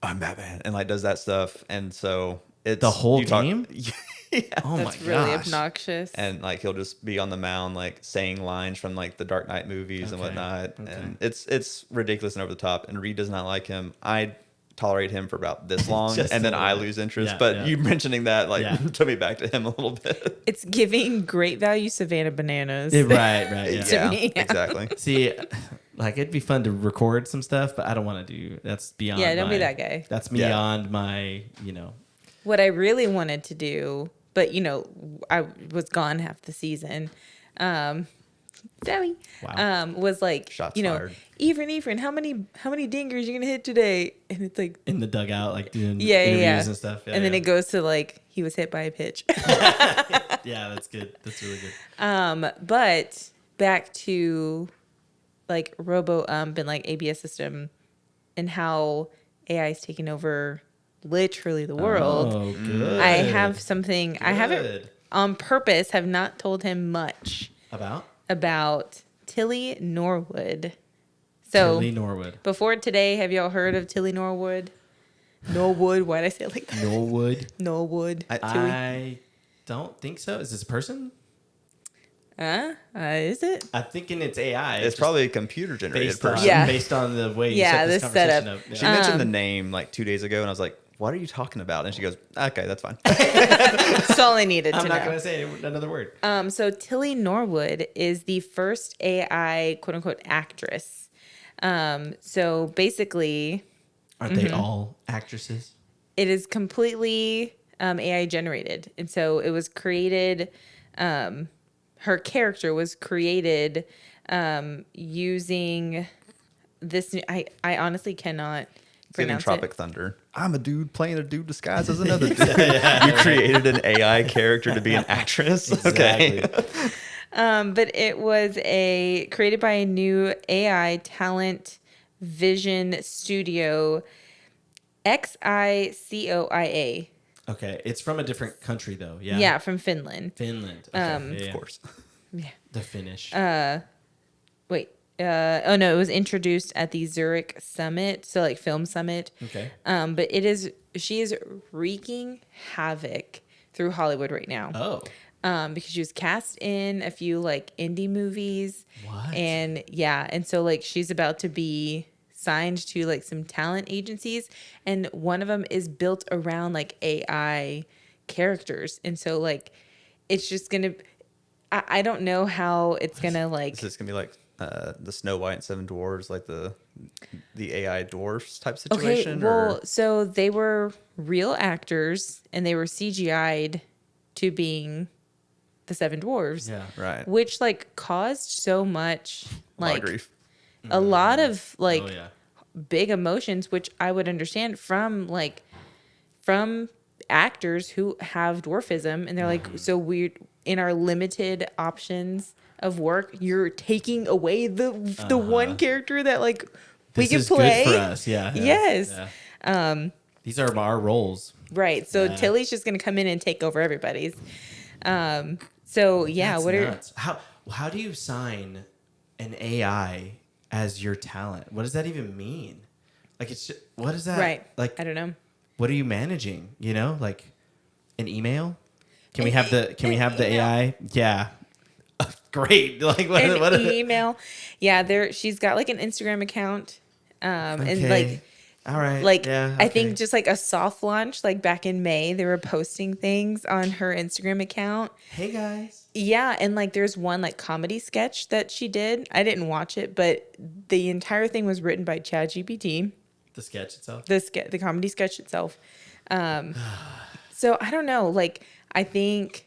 Speaker 3: I'm Batman and like does that stuff. And so it's
Speaker 2: the whole game.
Speaker 1: Yeah. Oh that's my really gosh. Obnoxious.
Speaker 3: And like he'll just be on the mound like saying lines from like the Dark Knight movies and whatnot. Okay. And it's ridiculous and over the top. And Reed does not like him. I tolerate him for about this long and then I lose interest. But you mentioning that like took me back to him a little bit.
Speaker 1: It's giving great value Savannah bananas.
Speaker 2: Right.
Speaker 3: Yeah, exactly.
Speaker 2: See, Like, it'd be fun to record some stuff, but I don't want to do. That's beyond.
Speaker 1: Yeah, don't be that guy.
Speaker 2: That's beyond my.
Speaker 1: What I really wanted to do, but I was gone half the season. Sorry.
Speaker 2: Wow.
Speaker 1: Was like,
Speaker 3: Shots fired.
Speaker 1: Ephraim, how many dingers you gonna hit today? And it's like
Speaker 2: In the dugout, like doing
Speaker 1: yeah,
Speaker 2: interviews and stuff.
Speaker 1: and then it goes to like he was hit by a pitch.
Speaker 2: Yeah, that's good. That's really good.
Speaker 1: But back to like and like ABS system and how AI is taking over literally the world.
Speaker 2: Oh, good.
Speaker 1: I have something I haven't
Speaker 2: Good.
Speaker 1: on purpose have not told him much about Tilly Norwood. So
Speaker 2: Tilly Norwood.
Speaker 1: before today, have y'all heard of Tilly Norwood? Norwood. Why'd I say it like that?
Speaker 2: Norwood.
Speaker 1: Norwood.
Speaker 2: I don't think so. Is this a person?
Speaker 1: Is it?
Speaker 2: I'm thinking it's AI.
Speaker 3: It's probably a computer generated
Speaker 2: based on,
Speaker 3: person.
Speaker 1: Yeah.
Speaker 2: based on the way you
Speaker 1: Yeah,
Speaker 2: set this
Speaker 1: this
Speaker 2: conversation
Speaker 1: setup.
Speaker 2: up. Yeah.
Speaker 3: She mentioned the name like 2 days ago, and I was like, "What are you talking about?" And she goes, "Okay, that's fine."
Speaker 1: That's all I needed to
Speaker 2: I'm not
Speaker 1: know.
Speaker 2: going to say another word.
Speaker 1: So Tilly Norwood is the first AI quote unquote actress. So basically,
Speaker 2: Aren't they all actresses?
Speaker 1: it is completely AI generated, and so it was created. Her character was created using this. I honestly cannot
Speaker 3: Giving
Speaker 1: pronounce
Speaker 3: Tropic
Speaker 1: it.
Speaker 3: Thunder. I'm a dude playing a dude disguised as another dude. You created an AI character to be an actress.
Speaker 2: Exactly.
Speaker 3: Okay.
Speaker 1: But it was created by a new AI talent vision studio, XICOIA.
Speaker 2: Okay. It's from a different country, though. Yeah.
Speaker 1: Yeah, from Finland.
Speaker 2: Finland. Okay. Yeah.
Speaker 3: Of course.
Speaker 1: Yeah.
Speaker 2: The Finnish.
Speaker 1: Wait. Oh no, it was introduced at the Zurich Summit, so like film summit.
Speaker 2: Okay.
Speaker 1: But she is wreaking havoc through Hollywood right now.
Speaker 2: Oh.
Speaker 1: Because she was cast in a few like indie movies.
Speaker 2: What?
Speaker 1: And so like she's about to be signed to like some talent agencies, and one of them is built around like AI characters, and so like it's just gonna. I don't know how it's gonna like.
Speaker 3: Is this gonna be like the Snow White and Seven Dwarfs, like the AI dwarfs type situation?
Speaker 1: Okay, well, so they were real actors and they were CGI'd to being the Seven Dwarfs.
Speaker 2: Yeah.
Speaker 3: Right.
Speaker 1: Which like caused so much
Speaker 3: A lot of
Speaker 1: like
Speaker 3: grief.
Speaker 1: a lot of like
Speaker 2: Oh, yeah.
Speaker 1: big emotions, which I would understand from actors who have dwarfism, and they're like, so we're in our limited options of work, you're taking away the one character that like we
Speaker 2: This
Speaker 1: can
Speaker 2: is
Speaker 1: play
Speaker 2: good for us. Yeah. Yeah.
Speaker 1: Yes.
Speaker 2: Yeah. These are our roles.
Speaker 1: Right. So
Speaker 2: Yeah.
Speaker 1: Tilly's just gonna come in and take over everybody's. So yeah,
Speaker 2: That's
Speaker 1: what are
Speaker 2: nuts. How do you sign an AI as your talent? What does that even mean? Like, it's just, what is that?
Speaker 1: right?
Speaker 2: Like,
Speaker 1: I don't know.
Speaker 2: what are you managing? You know, like an email? Can we have the
Speaker 1: email.
Speaker 2: AI? Yeah. Great. Like
Speaker 1: An
Speaker 2: what
Speaker 1: email. Yeah, she's got like an Instagram account. And
Speaker 2: Okay.
Speaker 1: like
Speaker 2: all right.
Speaker 1: like
Speaker 2: yeah,
Speaker 1: I
Speaker 2: okay.
Speaker 1: think just like a soft launch, like back in May, they were posting things on her Instagram account.
Speaker 2: Hey guys.
Speaker 1: Yeah, and like there's one like comedy sketch that she did. I didn't watch it, but the entire thing was written by ChatGPT.
Speaker 2: The sketch itself.
Speaker 1: The comedy sketch itself. So I don't know. Like I think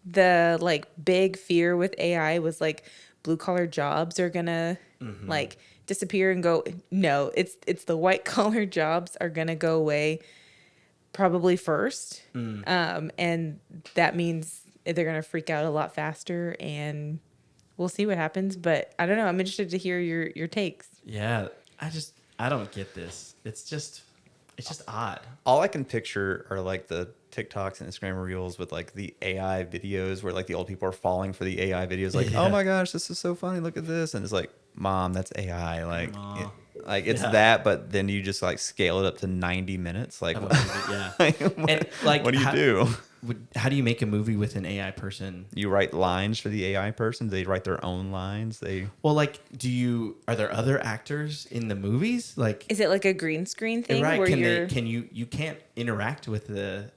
Speaker 1: the like big fear with AI was like blue collar jobs are gonna like disappear and go. No, it's the white collar jobs are gonna go away probably first. And that means they're gonna freak out a lot faster, and we'll see what happens. But I don't know. I'm interested to hear your takes.
Speaker 2: Yeah. I don't get this. It's just odd.
Speaker 3: All I can picture are like the TikToks and Instagram reels with like the AI videos where like the old people are falling for the AI videos. Like,
Speaker 2: Yeah.
Speaker 3: oh my gosh, this is so funny. Look at this. And it's like, Mom, that's AI. Like,
Speaker 2: Aw.
Speaker 3: it's
Speaker 2: Yeah.
Speaker 3: that, but then you just like scale it up to 90 minutes. Like,
Speaker 2: Yeah.
Speaker 3: what,
Speaker 2: And like,
Speaker 3: what do you do?
Speaker 2: How do you make a movie with an AI person?
Speaker 3: You write lines for the AI person. They write their own lines.
Speaker 2: Well, like, are there other actors in the movies? Like,
Speaker 1: Is it like a green screen thing
Speaker 2: right?
Speaker 1: where
Speaker 2: You can't interact with an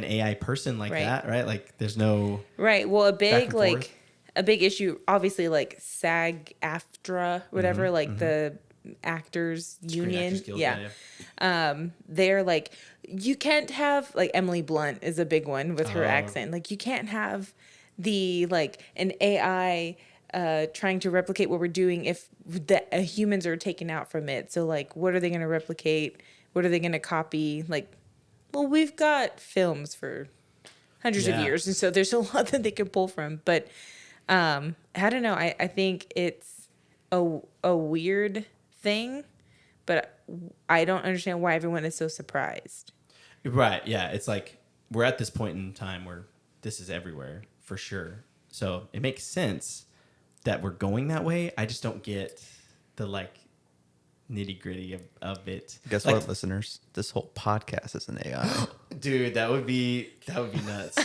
Speaker 2: AI person like
Speaker 1: Right.
Speaker 2: that, right? Like, there's no
Speaker 1: right? Well,
Speaker 2: back and forth.
Speaker 1: a big issue, obviously, like SAG-AFTRA, whatever, like the actors union.
Speaker 2: Actors Guild,
Speaker 1: They're like, you can't have, like, Emily Blunt is a big one with her
Speaker 2: Oh.
Speaker 1: accent. Like, you can't have an AI trying to replicate what we're doing if the humans are taken out from it. So, like, what are they going to replicate? What are they going to copy? Like, well, we've got films for hundreds of years, and so there's a lot that they can pull from. But I don't know. I think it's a weird thing, but I don't understand why everyone is so surprised.
Speaker 2: Right. Yeah. It's like we're at this point in time where this is everywhere for sure. So it makes sense that we're going that way. I just don't get the like nitty gritty of it.
Speaker 3: Guess
Speaker 2: like,
Speaker 3: what, listeners? This whole podcast is an AI.
Speaker 2: Dude, that would be nuts.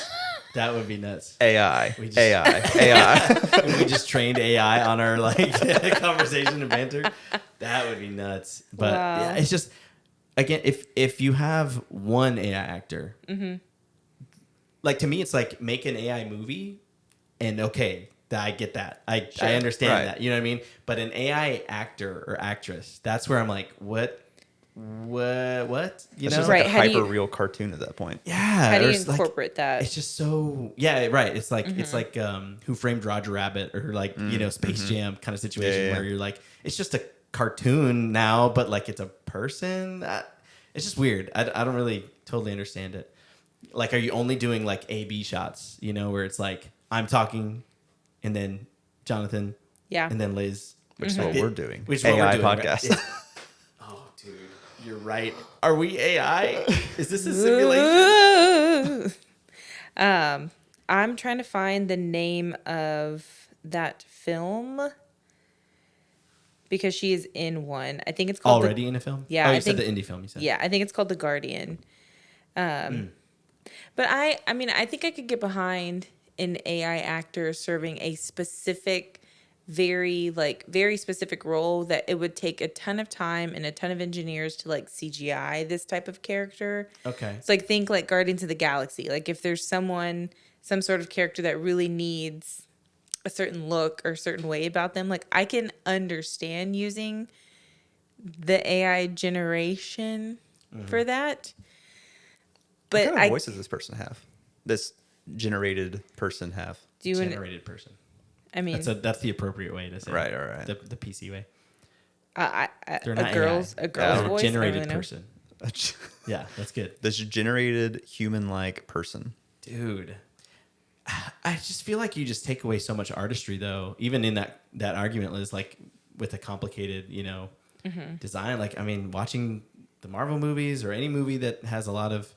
Speaker 2: That would be nuts.
Speaker 3: AI.
Speaker 2: We just-
Speaker 3: AI.
Speaker 2: If we just trained AI on our like conversation and banter, that would be nuts. But
Speaker 1: Wow.
Speaker 2: yeah, it's just again, if you have one AI actor, like to me, it's like make an AI movie, and okay, I get that. I understand
Speaker 3: Right.
Speaker 2: that. You know what I mean? But an AI actor or actress, that's where I'm like, what? You
Speaker 3: It's
Speaker 2: know?
Speaker 3: just
Speaker 1: Right,
Speaker 3: like a
Speaker 1: how do you-
Speaker 3: hyper real cartoon at that point.
Speaker 2: Yeah.
Speaker 1: How do
Speaker 2: or
Speaker 1: you
Speaker 2: it's like-
Speaker 1: incorporate that?
Speaker 2: It's just so right. It's like Who Framed Roger Rabbit or like Space Jam kind of situation
Speaker 3: Yeah.
Speaker 2: where you're like it's just a cartoon now, but like it's a person. It's just weird. I don't really totally understand it. Like, are you only doing like A/B shots? You know, where it's like I'm talking, and then Johnathan,
Speaker 1: Yeah.
Speaker 2: and then Liz,
Speaker 3: Which is what we're doing.
Speaker 2: which is what
Speaker 3: AI
Speaker 2: we're doing,
Speaker 3: podcast.
Speaker 2: right? Oh, dude, you're right. Are we AI? Is this a simulation?
Speaker 1: I'm trying to find the name of that film because she is in one. I think it's called
Speaker 2: Already in a film?
Speaker 1: Yeah,
Speaker 2: Oh,
Speaker 1: I
Speaker 2: you said
Speaker 1: think-
Speaker 2: the indie film. You said.
Speaker 1: Yeah, I think it's called The Guardian. But I mean, I think I could get behind an AI actor serving a specific, very specific role that it would take a ton of time and a ton of engineers to like CGI this type of character.
Speaker 2: Okay.
Speaker 1: So like think like Guardians of the Galaxy. Like if there's some sort of character that really needs a certain look or a certain way about them, like I can understand using the AI generation for that. But
Speaker 3: What kind of voice does this person have? This generated person have?
Speaker 2: Generated person.
Speaker 1: I mean,
Speaker 2: That's the appropriate way to say
Speaker 3: Right,
Speaker 2: it.
Speaker 3: right.
Speaker 2: The PC way.
Speaker 1: a
Speaker 2: They're not
Speaker 1: girl's
Speaker 2: AI.
Speaker 1: voice.
Speaker 2: They're
Speaker 1: I don't
Speaker 2: generated
Speaker 1: really know.
Speaker 2: person. Yeah, that's good.
Speaker 3: This generated human-like person.
Speaker 2: Dude, I just feel like you just take away so much artistry, though. Even in that argument, Liz, like with a complicated, design. Like, I mean, watching the Marvel movies or any movie that has a lot of,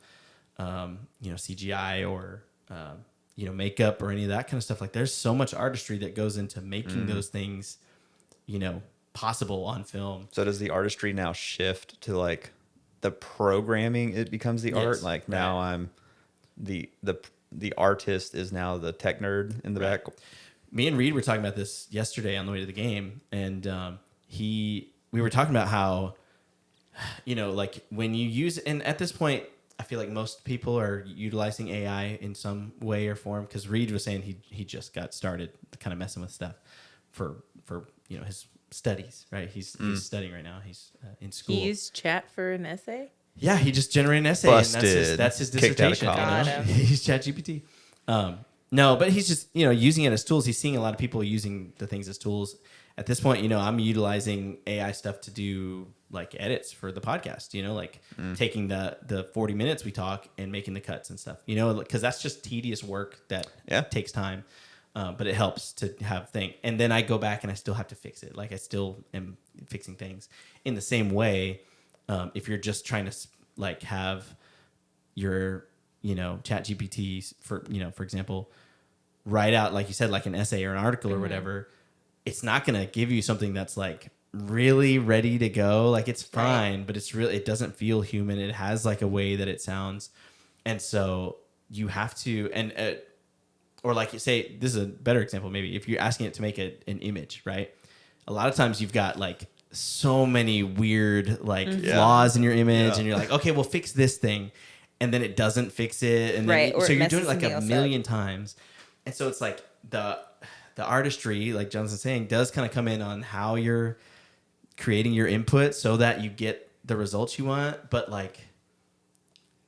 Speaker 2: CGI or, makeup or any of that kind of stuff. Like, there's so much artistry that goes into making those things, possible on film.
Speaker 3: So does the artistry now shift to like the programming? It becomes the art.
Speaker 2: Yes,
Speaker 3: Like now I'm the artist is now the tech nerd in the back.
Speaker 2: Me and Reed were talking about this yesterday on the way to the game, and we were talking about how, like when you use, and at this point, I feel like most people are utilizing AI in some way or form. Because Reed was saying he just got started kind of messing with stuff for his studies. Right, he's studying right now. He's in school.
Speaker 1: He used chat for an essay.
Speaker 2: Yeah, he just generated an essay,
Speaker 3: Busted.
Speaker 2: and that's his
Speaker 3: Kicked out of
Speaker 2: dissertation.
Speaker 3: college.
Speaker 1: Got him.
Speaker 2: He's ChatGPT. No, but he's just using it as tools. He's seeing a lot of people using the things as tools. At this point, I'm utilizing AI stuff to do like edits for the podcast. Like taking the 40 minutes we talk and making the cuts and stuff. Because that's just tedious work that takes time. But it helps to have things. And then I go back and I still have to fix it. Like I still am fixing things in the same way. If you're just trying to like have your, chat GPT for example, write out, like you said, like an essay or an article or whatever, it's not going to give you something that's like really ready to go. Like it's fine, but it doesn't feel human. It has like a way that it sounds. And so you have to, or like you say, this is a better example, maybe if you're asking it to make an image, right? A lot of times you've got like so many weird like flaws in your image, and you're like, okay, well fix this thing, and then it doesn't fix it, and then
Speaker 1: Right, or
Speaker 2: so
Speaker 1: it
Speaker 2: you're doing it
Speaker 1: messes
Speaker 2: like
Speaker 1: something
Speaker 2: a
Speaker 1: else
Speaker 2: million times, and so it's like the the artistry, like Jonathan's saying, does kind of come in on how you're creating your input so that you get the results you want. But like,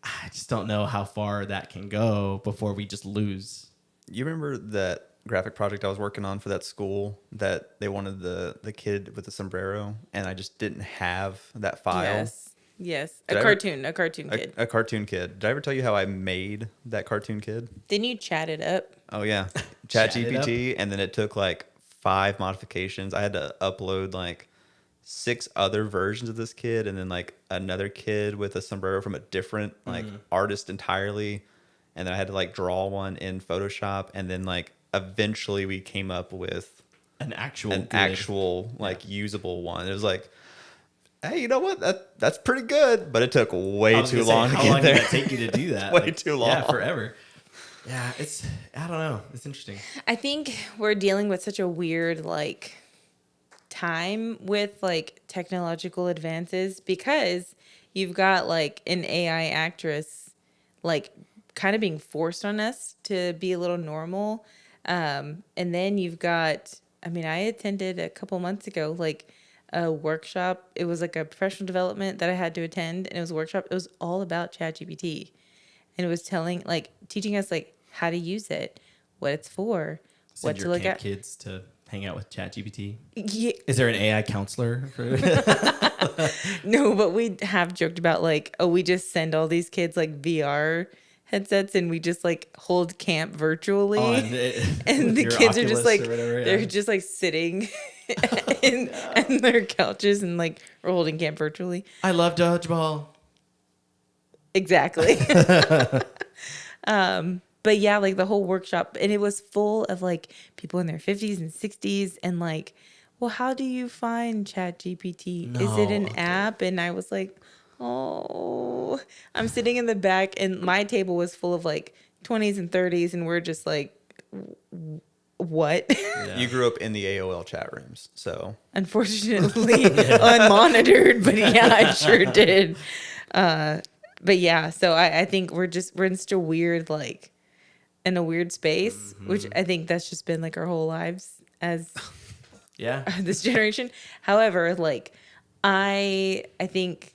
Speaker 2: I just don't know how far that can go before we just lose.
Speaker 3: You remember that graphic project I was working on for that school that they wanted the kid with the sombrero, and I just didn't have that file?
Speaker 1: Yes.
Speaker 3: Did
Speaker 1: A
Speaker 3: I
Speaker 1: cartoon kid.
Speaker 3: A cartoon kid. Did I ever tell you how I made that cartoon kid?
Speaker 1: Then you chat it up.
Speaker 3: Oh yeah,
Speaker 2: Chat it up?
Speaker 3: ChatGPT, and then it took like 5 modifications. I had to upload like 6 other versions of this kid, and then like another kid with a sombrero from a different like artist entirely, and then I had to like draw one in Photoshop, and then like eventually we came up with
Speaker 2: An actual
Speaker 3: like usable one. It was like, hey, you know what? That's pretty good, but it took way too long to
Speaker 2: how
Speaker 3: get
Speaker 2: long
Speaker 3: there.
Speaker 2: did that take you to do that?
Speaker 3: Way too long.
Speaker 2: Yeah, forever. Yeah, I don't know. It's interesting.
Speaker 1: I think we're dealing with such a weird like time with like technological advances because you've got like an AI actress like kind of being forced on us to be a little normal. And then you've got, I mean, I attended a couple months ago like a workshop. It was like a professional development that I had to attend, and it was a workshop. It was all about ChatGPT, and it was teaching us like how to use it, what it's for,
Speaker 2: Send
Speaker 1: what
Speaker 2: your
Speaker 1: to look
Speaker 2: camp
Speaker 1: at.
Speaker 2: kids to hang out with ChatGPT.
Speaker 1: Yeah,
Speaker 2: Is there an AI counselor for
Speaker 1: no, but we have joked about like, oh, we just send all these kids like VR headsets and we just like hold camp virtually. And the kids are just like, they're just like sitting in their couches and like we're holding camp virtually.
Speaker 2: I love dodgeball.
Speaker 1: Exactly. But yeah, like the whole workshop, and it was full of like people in their 50s and 60s and like, well, how do you find ChatGPT? Is it an app? And I was like, oh, I'm sitting in the back and my table was full of like 20s and 30s and we're just like, what?
Speaker 3: You grew up in the AOL chat rooms, so
Speaker 1: Unfortunately, unmonitored, but yeah, I sure did. But yeah, so I think we're in such a weird, like, in a weird space, which I think that's just been like our whole lives as this generation. However, like, I think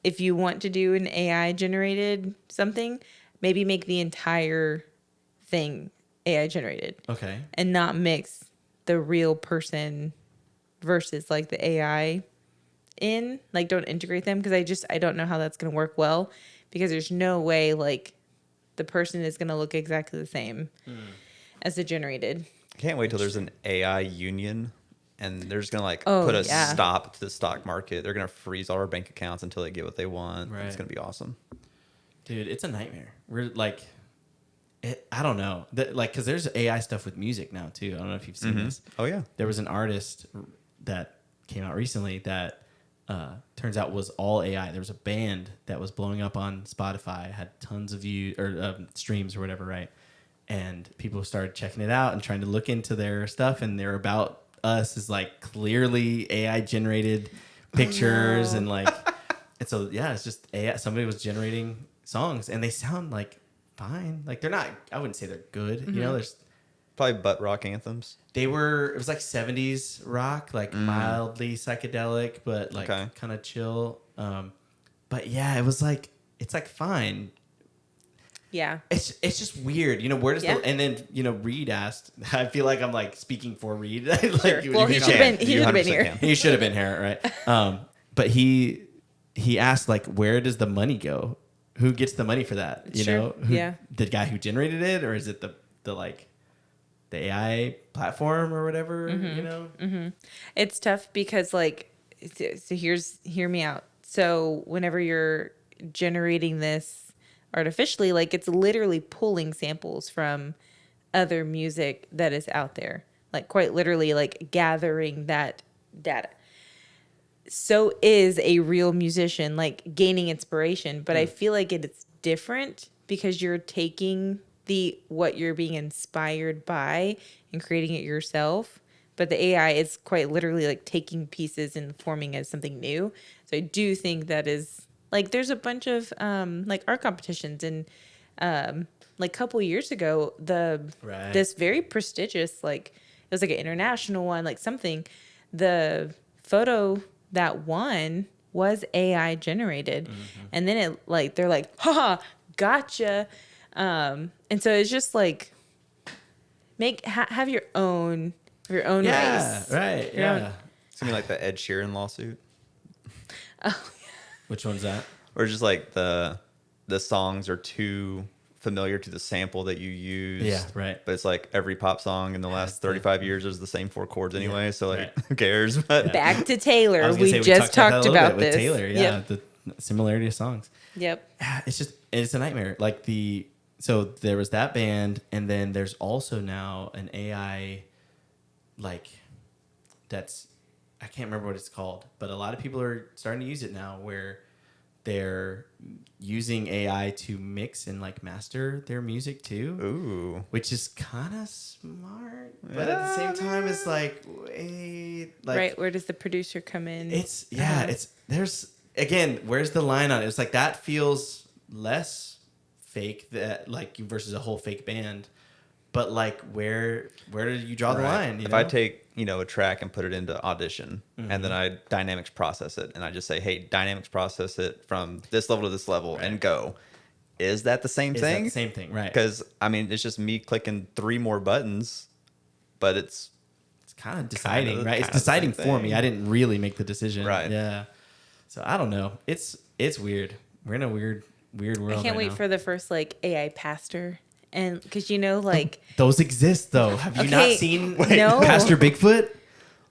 Speaker 1: if you want to do an AI generated something, maybe make the entire thing AI generated.
Speaker 2: Okay.
Speaker 1: And not mix the real person versus like the AI in. Like, don't integrate them because I don't know how that's going to work well because there's no way like the person is going to look exactly the same as the generated.
Speaker 3: I can't wait till there's an AI union and they're just going to like
Speaker 1: Oh,
Speaker 3: put a
Speaker 1: yeah.
Speaker 3: stop to the stock market. They're going to freeze all our bank accounts until they get what they want.
Speaker 2: Right.
Speaker 3: It's going to be awesome.
Speaker 2: Dude, it's a nightmare. We're like, I don't know. Because there's AI stuff with music now, too. I don't know if you've seen this.
Speaker 3: Oh, yeah.
Speaker 2: There was an artist that came out recently that turns out was all AI. There was a band that was blowing up on Spotify, had tons of views or streams or whatever, right? And people started checking it out and trying to look into their stuff, and their About Us is like clearly AI generated pictures and like, and so yeah, it's just AI. Somebody was generating songs, and they sound like fine. Like they're not. I wouldn't say they're good. You know, there's.
Speaker 3: Probably butt rock anthems.
Speaker 2: It was like 70s rock, like mildly psychedelic, but like kind of chill. But yeah, it's like fine.
Speaker 1: Yeah.
Speaker 2: It's just weird. You know, where does and then, Reed asked, I feel like I'm like speaking for Reed. Like,
Speaker 1: Sure. Well, he should have been here.
Speaker 2: He should have been here, right? But he asked like, where does the money go? Who gets the money for that? You know? The guy who generated it, or is it the like the AI platform or whatever, you know?
Speaker 1: Mm-hmm. It's tough because like, so hear me out. So whenever you're generating this artificially, like it's literally pulling samples from other music that is out there, like quite literally like gathering that data. So is a real musician like gaining inspiration, but I feel like it's different because you're taking what you're being inspired by and creating it yourself. But the AI is quite literally like taking pieces and forming as something new. So I do think that is like, there's a bunch of like art competitions and like a couple years ago, this very prestigious, like it was like an international one, like something. The photo that won was AI generated, and then it like they're like, "Ha, gotcha," and so it's just like have your own race,
Speaker 2: right,
Speaker 1: your own-
Speaker 2: yeah.
Speaker 3: It's gonna be like the Ed Sheeran lawsuit,
Speaker 2: Which one's that?
Speaker 3: or just like the songs are too familiar to the sample that you use.
Speaker 2: Yeah, right.
Speaker 3: But it's like every pop song in the last 35 years is the same 4 chords anyway.
Speaker 2: Yeah,
Speaker 3: So like,
Speaker 2: right.
Speaker 3: who cares? But
Speaker 1: Back to
Speaker 2: I
Speaker 1: Taylor.
Speaker 2: was gonna
Speaker 1: We
Speaker 2: say,
Speaker 1: just talked
Speaker 2: that a little
Speaker 1: about
Speaker 2: bit
Speaker 1: this
Speaker 2: with Taylor. Yeah,
Speaker 1: Yep.
Speaker 2: the similarity of songs.
Speaker 1: Yep.
Speaker 2: Yeah, it's a nightmare. Like so there was that band, and then there's also now an AI, like that's I can't remember what it's called, but a lot of people are starting to use it now, where they're using AI to mix and like master their music too.
Speaker 3: ooh,
Speaker 2: Which is kind of smart, but at the same time, it's like, wait, like
Speaker 1: Right. Where does the producer come in?
Speaker 2: it's there's again, where's the line on it? It's like that feels less fake that like versus a whole fake band, but like where do you draw the line? You
Speaker 3: If
Speaker 2: know?
Speaker 3: I take a track and put it into Audition, and then I dynamics process it, and I just say, hey, dynamics process it from this level to this level, and go. Is that the same
Speaker 2: Is
Speaker 3: thing?
Speaker 2: that the same thing, right?
Speaker 3: Because I mean, it's just me clicking 3 more buttons, but it's
Speaker 2: kind of deciding, right? It's
Speaker 3: kinda the
Speaker 2: deciding
Speaker 3: same
Speaker 2: for me.
Speaker 3: thing.
Speaker 2: I didn't really make the decision,
Speaker 3: Right.
Speaker 2: Yeah. So I don't know. It's weird. We're in a weird world.
Speaker 1: I can't wait for the first like AI pastor, and because like
Speaker 2: those exist though. Have you not
Speaker 1: Okay,
Speaker 2: seen
Speaker 1: no.
Speaker 2: Pastor Bigfoot?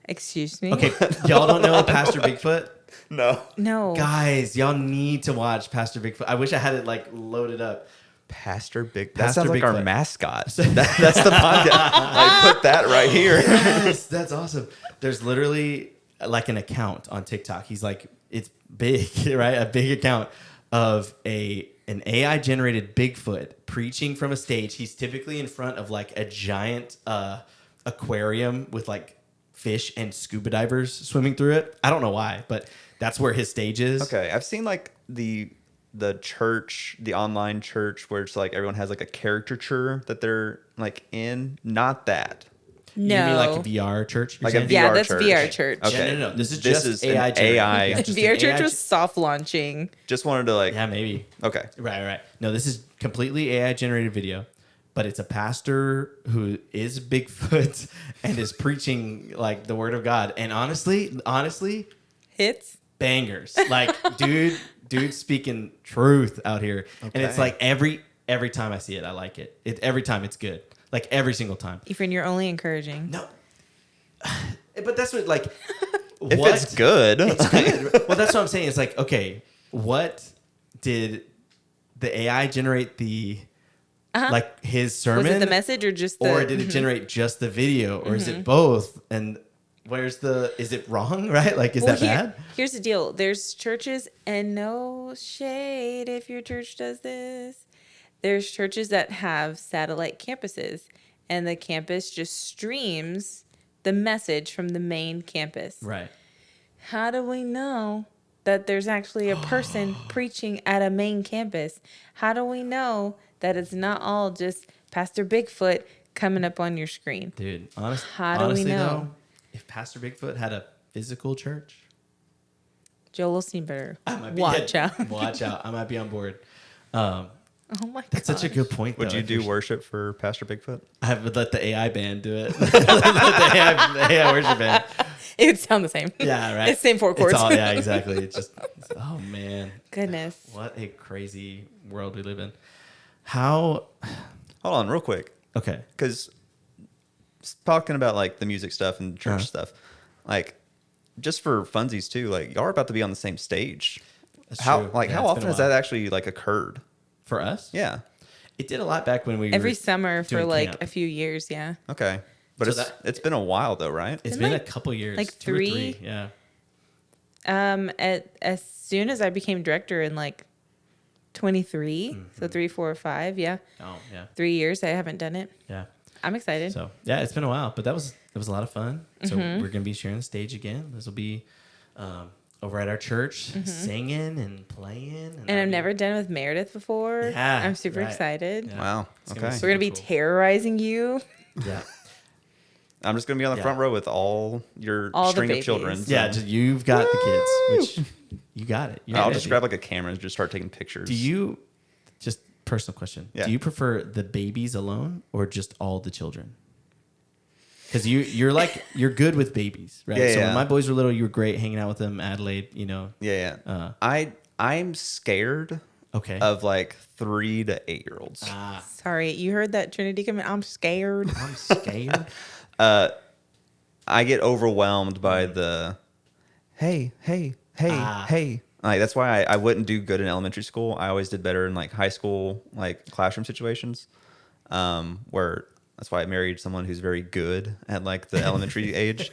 Speaker 1: excuse me.
Speaker 2: Okay, y'all don't know Pastor Bigfoot?
Speaker 3: no
Speaker 1: No.
Speaker 2: Guys, y'all need to watch Pastor Bigfoot. I wish I had it like loaded up.
Speaker 3: Pastor Big. That
Speaker 2: Pastor
Speaker 3: sounds like our
Speaker 2: Bigfoot.
Speaker 3: mascot. That's the podcast. I put that right here.
Speaker 2: Yes, that's awesome. There's literally like an account on TikTok. He's like, it's big, right? A big account of an AI generated Bigfoot preaching from a stage. He's typically in front of like a giant aquarium with like fish and scuba divers swimming through it. I don't know why, but that's where his stage is.
Speaker 3: Okay, I've seen like the church, the online church, where it's like everyone has like a caricature that they're like in. Not that.
Speaker 1: No.
Speaker 2: You mean like a VR church?
Speaker 3: Like a VR
Speaker 1: Yeah, that's
Speaker 3: church.
Speaker 1: VR church.
Speaker 3: Okay.
Speaker 2: No. This is just
Speaker 3: an
Speaker 2: AI generated.
Speaker 3: AI.
Speaker 2: Yeah, just
Speaker 1: VR
Speaker 2: an
Speaker 1: church
Speaker 2: AI
Speaker 1: was soft launching.
Speaker 3: Just wanted to like.
Speaker 2: Yeah, maybe.
Speaker 3: Okay.
Speaker 2: Right. No, this is completely AI generated video, but it's a pastor who is Bigfoot and is preaching like the word of God. And honestly,
Speaker 1: Hits.
Speaker 2: bangers. Like, dude speaking truth out here. Okay. And it's like every time I see it, I like it. Every time it's good. Like every single time.
Speaker 1: Ephraim, you're only encouraging.
Speaker 2: No. But that's what like
Speaker 3: If it's good.
Speaker 2: It's good. Well, that's what I'm saying. It's like, okay, what did the AI generate like his sermon?
Speaker 1: Was it the message or just the...
Speaker 2: Or did it generate just the video? Or is it both? And is it wrong, right? Like, is that bad?
Speaker 1: Here's the deal. There's churches, and no shade if your church does this. There's churches that have satellite campuses, and the campus just streams the message from the main campus.
Speaker 2: Right.
Speaker 1: How do we know that there's actually a person preaching at a main campus? How do we know that it's not all just Pastor Bigfoot coming up on your screen?
Speaker 2: Dude,
Speaker 1: How do we
Speaker 2: honestly,
Speaker 1: know?
Speaker 2: though, if Pastor Bigfoot had a physical church,
Speaker 1: Joel Osteen better
Speaker 2: I might be
Speaker 1: watch out.
Speaker 2: Watch out. I might be on board.
Speaker 1: Oh my god.
Speaker 2: That's such a good point, though.
Speaker 3: Would you do worship for Pastor Bigfoot?
Speaker 2: I would let the AI band do it. the AI worship band.
Speaker 1: It would sound the same.
Speaker 2: Yeah, right.
Speaker 1: It's the same 4 chords.
Speaker 2: Yeah, exactly. Oh man.
Speaker 1: Goodness.
Speaker 2: What a crazy world we live in. How?
Speaker 3: Hold on, real quick.
Speaker 2: Okay.
Speaker 3: Because talking about like the music stuff and church stuff, like just for funsies too, like y'all are about to be on the same stage.
Speaker 2: That's
Speaker 3: How
Speaker 2: true.
Speaker 3: like
Speaker 2: Yeah,
Speaker 3: how
Speaker 2: it's
Speaker 3: often
Speaker 2: been a
Speaker 3: has
Speaker 2: while.
Speaker 3: that actually like occurred?
Speaker 2: For us?
Speaker 3: Yeah.
Speaker 2: It did a lot back when we
Speaker 1: Every
Speaker 2: were
Speaker 1: summer for
Speaker 2: doing
Speaker 1: like
Speaker 2: camp.
Speaker 1: a few years, yeah.
Speaker 3: Okay. But
Speaker 2: So
Speaker 3: it's been a while though, right?
Speaker 2: It's
Speaker 1: Been
Speaker 2: been
Speaker 1: like-
Speaker 2: a couple years,
Speaker 1: like
Speaker 2: 2 or 3.
Speaker 1: 3?
Speaker 2: Yeah.
Speaker 1: As soon as I became director in like 23, so 3, 4, or 5, yeah.
Speaker 2: Oh yeah.
Speaker 1: 3 years I haven't done it.
Speaker 2: Yeah.
Speaker 1: I'm excited.
Speaker 2: So yeah, it's been a while, but it was a lot of fun. So
Speaker 1: Mm-hmm.
Speaker 2: we're gonna be sharing the stage again. This will be over at our church, singing and playing.
Speaker 1: And I've never done with Meredith before.
Speaker 2: Yeah,
Speaker 1: I'm super
Speaker 2: right.
Speaker 1: excited.
Speaker 2: Yeah.
Speaker 3: Wow.
Speaker 2: It's gonna
Speaker 3: Okay.
Speaker 2: be
Speaker 1: We're going to be
Speaker 2: cool.
Speaker 1: terrorizing you.
Speaker 2: Yeah.
Speaker 3: I'm just gonna be on the front row with all your
Speaker 1: All the
Speaker 3: string of
Speaker 1: babies.
Speaker 3: children.
Speaker 2: Yeah, just, you've got the kids, which you got it.
Speaker 3: I'll just grab like a camera and just start taking pictures.
Speaker 2: Do you, just personal question,
Speaker 3: Yeah.
Speaker 2: do you prefer the babies alone or just all the children? Because you're like, you're good with babies, right?
Speaker 3: Yeah,
Speaker 2: So
Speaker 3: yeah.
Speaker 2: when my boys were little, you were great hanging out with them, Adelaide, you know.
Speaker 3: Yeah, yeah. I'm scared
Speaker 2: Okay.
Speaker 3: of like 3 to 8 year olds.
Speaker 1: Sorry, you heard that, Trinity come in? I'm scared.
Speaker 2: I'm scared.
Speaker 3: I get overwhelmed by the hey. Like that's why I wouldn't do good in elementary school. I always did better in like high school, like classroom situations. Where that's why I married someone who's very good at like the elementary age.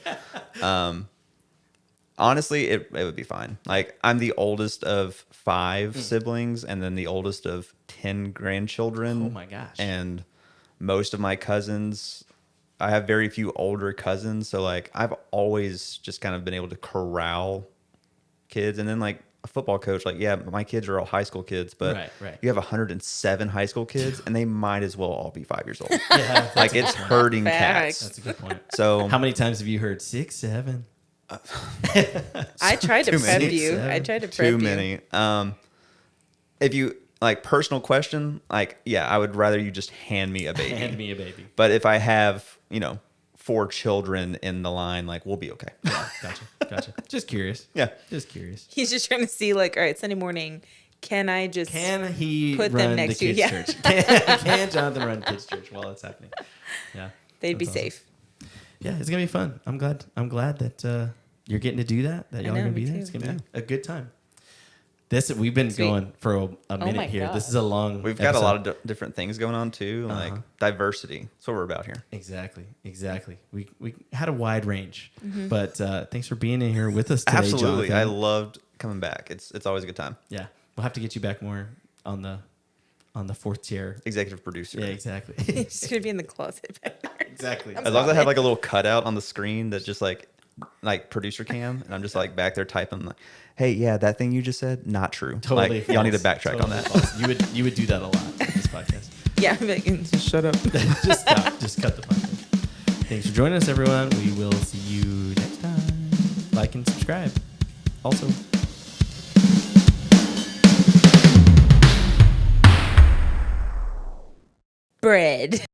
Speaker 3: Honestly, it would be fine. Like I'm the oldest of 5 siblings and then the oldest of 10 grandchildren.
Speaker 2: Oh my gosh.
Speaker 3: And most of my cousins, I have very few older cousins. So like I've always just kind of been able to corral kids. And then like a football coach, like, yeah, my kids are all high school kids, but
Speaker 2: Right.
Speaker 3: you have 107 high school kids and they might as well all be 5 years old.
Speaker 2: Yeah,
Speaker 3: Like it's herding
Speaker 1: Facts.
Speaker 2: that's
Speaker 3: cats.
Speaker 2: a good point.
Speaker 3: So
Speaker 2: How many times have you heard 6, 7?
Speaker 1: I tried to
Speaker 3: Too
Speaker 1: prep
Speaker 3: many.
Speaker 1: you. I tried to prep
Speaker 3: too
Speaker 1: you.
Speaker 3: many. If you like personal question, like, yeah, I would rather you just hand me a baby.
Speaker 2: Hand me a baby.
Speaker 3: But if I have, 4 children in the line, like we'll be okay.
Speaker 2: Yeah, gotcha. Just curious.
Speaker 3: Yeah.
Speaker 2: Just curious.
Speaker 1: He's just trying to see, like, all right, Sunday morning, can I just
Speaker 2: Can he
Speaker 1: put
Speaker 2: run
Speaker 1: them
Speaker 2: the
Speaker 1: next to you?
Speaker 2: kids'
Speaker 1: Yeah.
Speaker 2: church? Can Jonathan run kids' church while it's happening? Yeah.
Speaker 1: They'd be
Speaker 2: That's awesome.
Speaker 1: safe.
Speaker 2: Yeah, it's gonna be fun. I'm glad that you're getting to do that. That y'all are
Speaker 1: know,
Speaker 2: gonna be
Speaker 1: me
Speaker 2: there.
Speaker 1: too.
Speaker 2: It's gonna be a good time. We've been
Speaker 1: Sweet.
Speaker 2: going for a minute
Speaker 1: my
Speaker 2: here.
Speaker 1: God.
Speaker 2: This is a long.
Speaker 3: We've got
Speaker 2: episode.
Speaker 3: a lot of different things going on too, like
Speaker 2: Uh-huh.
Speaker 3: diversity. That's what we're about here.
Speaker 2: Exactly. We had a wide range, but thanks for being in here with us today,
Speaker 3: Absolutely.
Speaker 2: Jonathan.
Speaker 3: I loved coming back. It's always a good time.
Speaker 2: Yeah, we'll have to get you back more on the 4th chair.
Speaker 3: Executive producer.
Speaker 2: Yeah, exactly.
Speaker 1: He's just going to be in the closet back there.
Speaker 2: exactly.
Speaker 3: As long as I have like a little cutout on the screen that just like producer cam, and I'm just like back there typing like, hey, yeah, that thing you just said, not true.
Speaker 2: Totally.
Speaker 3: Like, y'all need to
Speaker 2: false.
Speaker 3: backtrack on
Speaker 2: Totally
Speaker 3: that.
Speaker 2: false. You would do that a lot on this podcast.
Speaker 1: Yeah, I'm like, just shut up.
Speaker 2: Just stop. Just cut the podcast. Thanks for joining us, everyone. We will see you next time. Like and subscribe. Also.
Speaker 1: Bread.